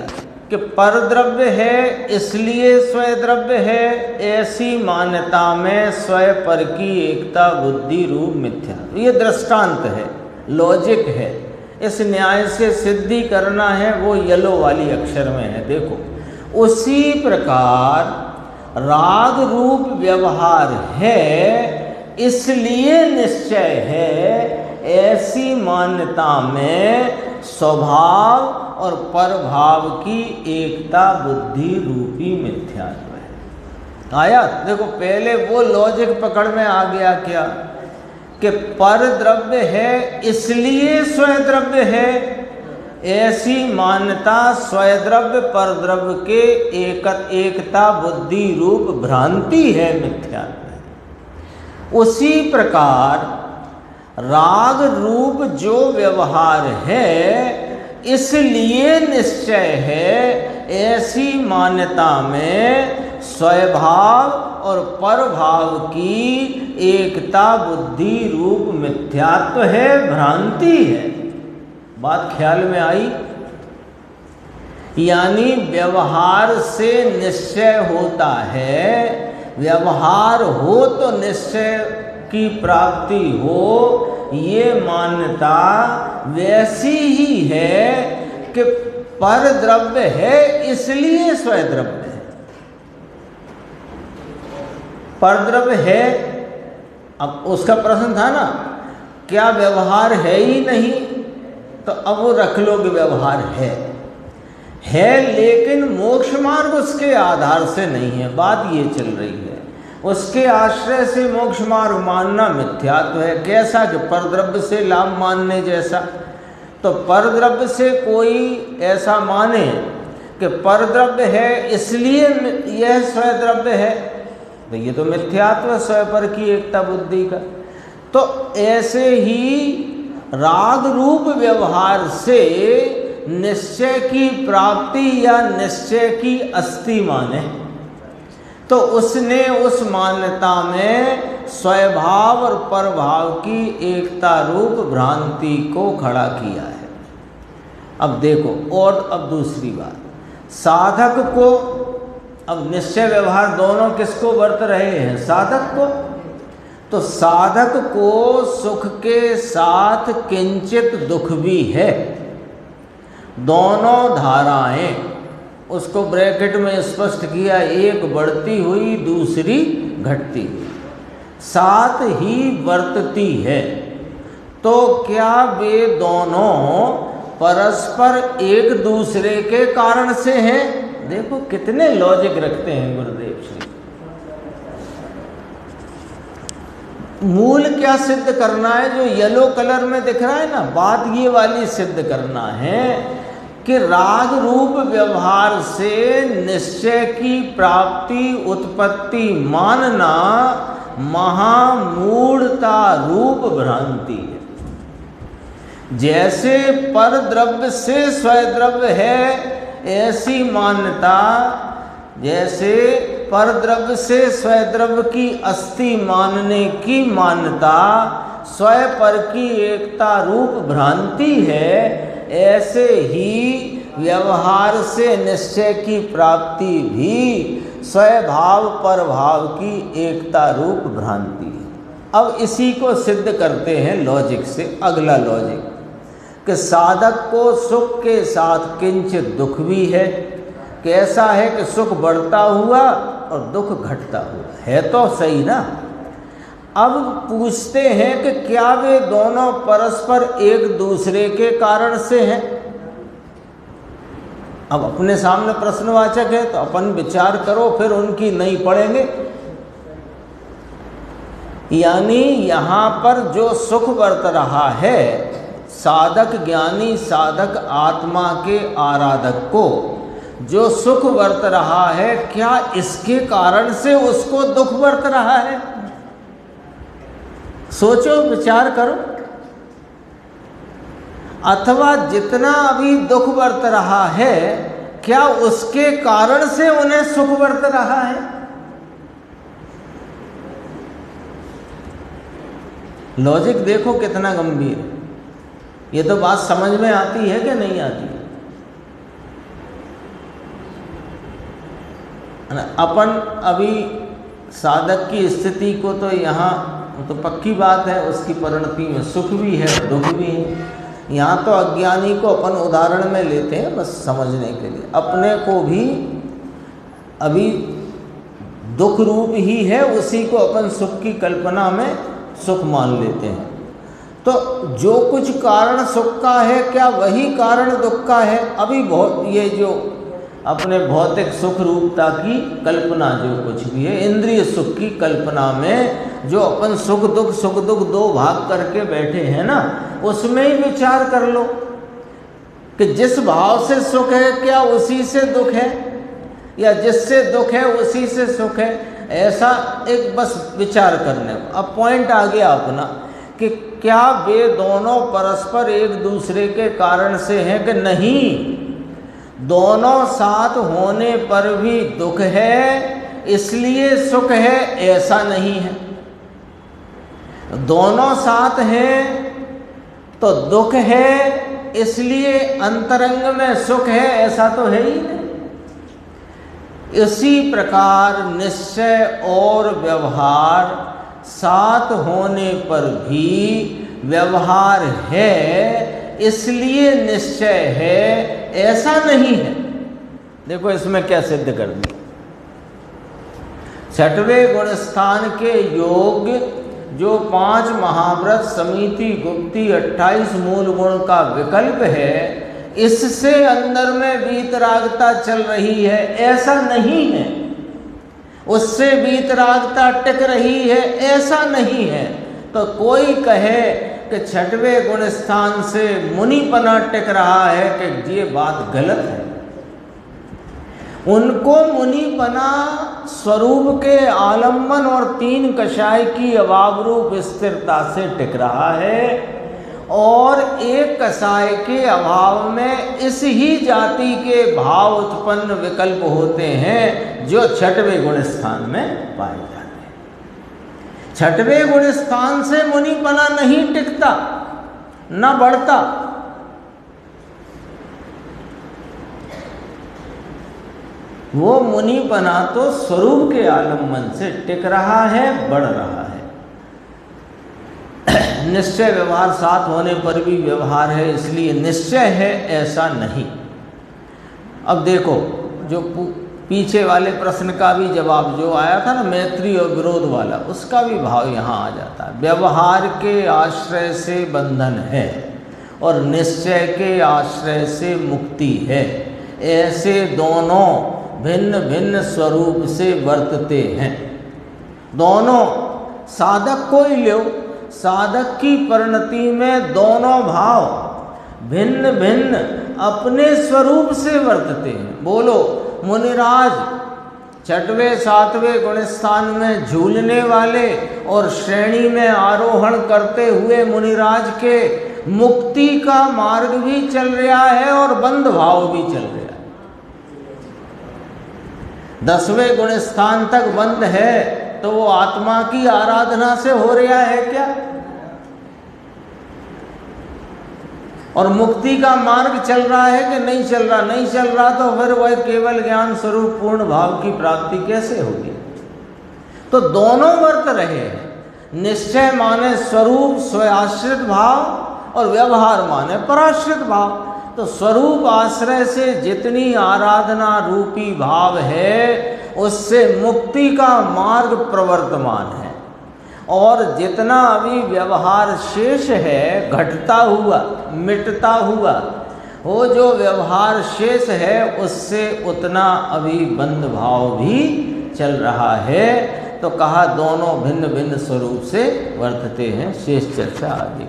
कि परद्रव्य है इसलिए स्वयं है, ऐसी मान्यता में स्वयं पर की एकता बुद्धि रूप मिथ्या। ये दृष्टांत है, लॉजिक है, इस न्याय से सिद्धि करना है, वो येलो वाली अक्षर में है। देखो, उसी प्रकार राग रूप व्यवहार है इसलिए निश्चय है, ऐसी मान्यता में स्वभाव और परभाव की एकता बुद्धि रूपी मिथ्यात्व है। आया? देखो, पहले वो लॉजिक पकड़ में आ गया क्या कि पर द्रव्य है इसलिए स्वयं द्रव्य है, ऐसी मान्यता स्वयं द्रव्य पर द्रव्य के एकता बुद्धि रूप भ्रांति है, मिथ्यात्व है। उसी प्रकार राग रूप जो व्यवहार है इसलिए निश्चय है, ऐसी मान्यता में स्वभाव और परभाव की एकता बुद्धि रूप मिथ्यात्व है, भ्रांति है। बात ख्याल में आई? यानी व्यवहार से निश्चय होता है, व्यवहार हो तो निश्चय की प्राप्ति हो, ये मान्यता वैसी ही है कि पर द्रव्य है इसलिए स्वयं द्रव्य है। पर द्रव्य है, अब उसका प्रश्न था ना, क्या व्यवहार है ही नहीं, तो अब वो रख लो कि व्यवहार है लेकिन मोक्ष मार्ग उसके आधार से नहीं है। बात ये चल रही है, उसके आश्रय से मोक्ष मार्ग मानना मिथ्यात्व है। कैसा कि परद्रव्य से लाभ मानने जैसा। तो परद्रव्य से कोई ऐसा माने कि परद्रव्य है इसलिए यह स्वयं द्रव्य है, तो ये तो मिथ्यात्व है, स्वयं पर की एकता बुद्धि का। तो ऐसे ही राग रूप व्यवहार से निश्चय की प्राप्ति या निश्चय की अस्थि माने, तो उसने उस मान्यता में स्वभाव और परभाव की एकता रूप भ्रांति को खड़ा किया है। अब देखो, और अब दूसरी बात, साधक को, अब निश्चय व्यवहार दोनों किसको बरत रहे हैं? साधक को। तो साधक को सुख के साथ किंचित दुख भी है। दोनों धाराएं, उसको ब्रैकेट में स्पष्ट किया, एक बढ़ती हुई दूसरी घटती हुई, साथ ही वर्तती है। तो क्या वे दोनों परस्पर एक दूसरे के कारण से हैं? देखो कितने लॉजिक रखते हैं गुरुदेव श्री। मूल क्या सिद्ध करना है? जो येलो कलर में दिख रहा है ना, बात ये वाली सिद्ध करना है कि राग रूप व्यवहार से निश्चय की प्राप्ति उत्पत्ति मानना महामूढ़ता रूप भ्रांति है। जैसे पर द्रव्य से स्वयं द्रव्य है ऐसी मान्यता, जैसे पर द्रव्य से स्वयं द्रव्य की अस्थि मानने की मान्यता स्वयं पर की एकता रूप भ्रांति है, ऐसे ही व्यवहार से निश्चय की प्राप्ति भी स्वभाव पर भाव की एकता रूप भ्रांति है। अब इसी को सिद्ध करते हैं लॉजिक से। अगला लॉजिक कि साधक को सुख के साथ किंचित दुख भी है। कैसा है कि सुख बढ़ता हुआ और दुख घटता हुआ है, तो सही ना। अब पूछते हैं कि क्या वे दोनों परस्पर एक दूसरे के कारण से हैं? अब अपने सामने प्रश्नवाचक है तो अपन विचार करो, फिर उनकी नहीं पढ़ेंगे। यानी यहाँ पर जो सुख बरत रहा है, साधक ज्ञानी साधक आत्मा के आराधक को जो सुख बरत रहा है, क्या इसके कारण से उसको दुख बरत रहा है? सोचो, विचार करो। अथवा जितना अभी दुख बरत रहा है, क्या उसके कारण से उन्हें सुख बरत रहा है? लॉजिक देखो कितना गंभीर। ये तो बात समझ में आती है कि नहीं आती है? अपन अभी साधक की स्थिति को तो यहाँ तो पक्की बात है, उसकी परिणति में सुख भी है दुख भी है। यहाँ तो अज्ञानी को अपन उदाहरण में लेते हैं बस समझने के लिए, अपने को भी अभी दुख रूप ही है, उसी को अपन सुख की कल्पना में सुख मान लेते हैं। तो जो कुछ कारण सुख का है क्या वही कारण दुख का है? अभी बहुत ये जो अपने भौतिक सुख रूपता की कल्पना जो कुछ भी है, इंद्रिय सुख की कल्पना में जो अपन सुख दुख दो भाग करके बैठे हैं ना, उसमें ही विचार कर लो कि जिस भाव से सुख है क्या उसी से दुख है, या जिससे दुख है उसी से सुख है, ऐसा एक बस विचार करने को। अब पॉइंट आ गया अपना कि क्या वे दोनों परस्पर एक दूसरे के कारण से हैं कि नहीं? दोनों साथ होने पर भी दुख है इसलिए सुख है, ऐसा नहीं है। दोनों साथ हैं तो दुख है इसलिए अंतरंग में सुख है, ऐसा तो है ही नहीं। इसी प्रकार निश्चय और व्यवहार साथ होने पर भी व्यवहार है इसलिए निश्चय है, ऐसा नहीं है। देखो इसमें क्या सिद्ध कर दिया। छठवें गुण स्थान के योग जो 5 महाव्रत समिति गुप्ती 28 मूल गुण का विकल्प है, इससे अंदर में वीतरागता चल रही है, ऐसा नहीं है। उससे वीतरागता टिक रही है, ऐसा नहीं है। तो कोई कहे कि छठवें गुण स्थान से मुनिपना टिक रहा है कि ये बात गलत है। उनको मुनिपना स्वरूप के आलम्बन और 3 कषाय की अभाव रूप स्थिरता से टिक रहा है, और एक कषाय के अभाव में इस ही जाति के भाव उत्पन्न विकल्प होते हैं जो छठवें गुण स्थान में पाए जाते हैं। छठवें गुण स्थान से मुनिपना नहीं टिकता न बढ़ता। वो मुनिपना तो स्वरूप के आलम्बन से टिक रहा है, बढ़ रहा है। निश्चय व्यवहार साथ होने पर भी व्यवहार है इसलिए निश्चय है, ऐसा नहीं। अब देखो जो पीछे वाले प्रश्न का भी जवाब जो आया था ना, मैत्री और विरोध वाला, उसका भी भाव यहाँ आ जाता है। व्यवहार के आश्रय से बंधन है और निश्चय के आश्रय से मुक्ति है, ऐसे दोनों भिन्न भिन्न स्वरूप से वर्तते हैं। दोनों साधक को ही लो, साधक की परिणति में दोनों भाव भिन्न भिन्न अपने स्वरूप से वर्तते हैं। बोलो मुनिराज छठवें सातवें गुण स्थान में झूलने वाले और श्रेणी में आरोहण करते हुए मुनिराज के मुक्ति का मार्ग भी चल रहा है और बंध भाव भी चल रहा है। 10वें गुण स्थान तक बंद है तो वो आत्मा की आराधना से हो रहा है क्या? और मुक्ति का मार्ग चल रहा है कि नहीं चल रहा? नहीं चल रहा तो फिर वह केवल ज्ञान स्वरूप पूर्ण भाव की प्राप्ति कैसे होगी? तो दोनों वर्त रहे हैं। निश्चय माने स्वरूप स्वआश्रित भाव और व्यवहार माने पराश्रित भाव। तो स्वरूप आश्रय से जितनी आराधना रूपी भाव है उससे मुक्ति का मार्ग प्रवर्तमान है, और जितना अभी व्यवहार शेष है घटता हुआ मिटता हुआ, वो जो व्यवहार शेष है उससे उतना अभी बंध भाव भी चल रहा है। तो कहा दोनों भिन्न भिन्न स्वरूप से वर्तते हैं। शेष चर्चा आगे।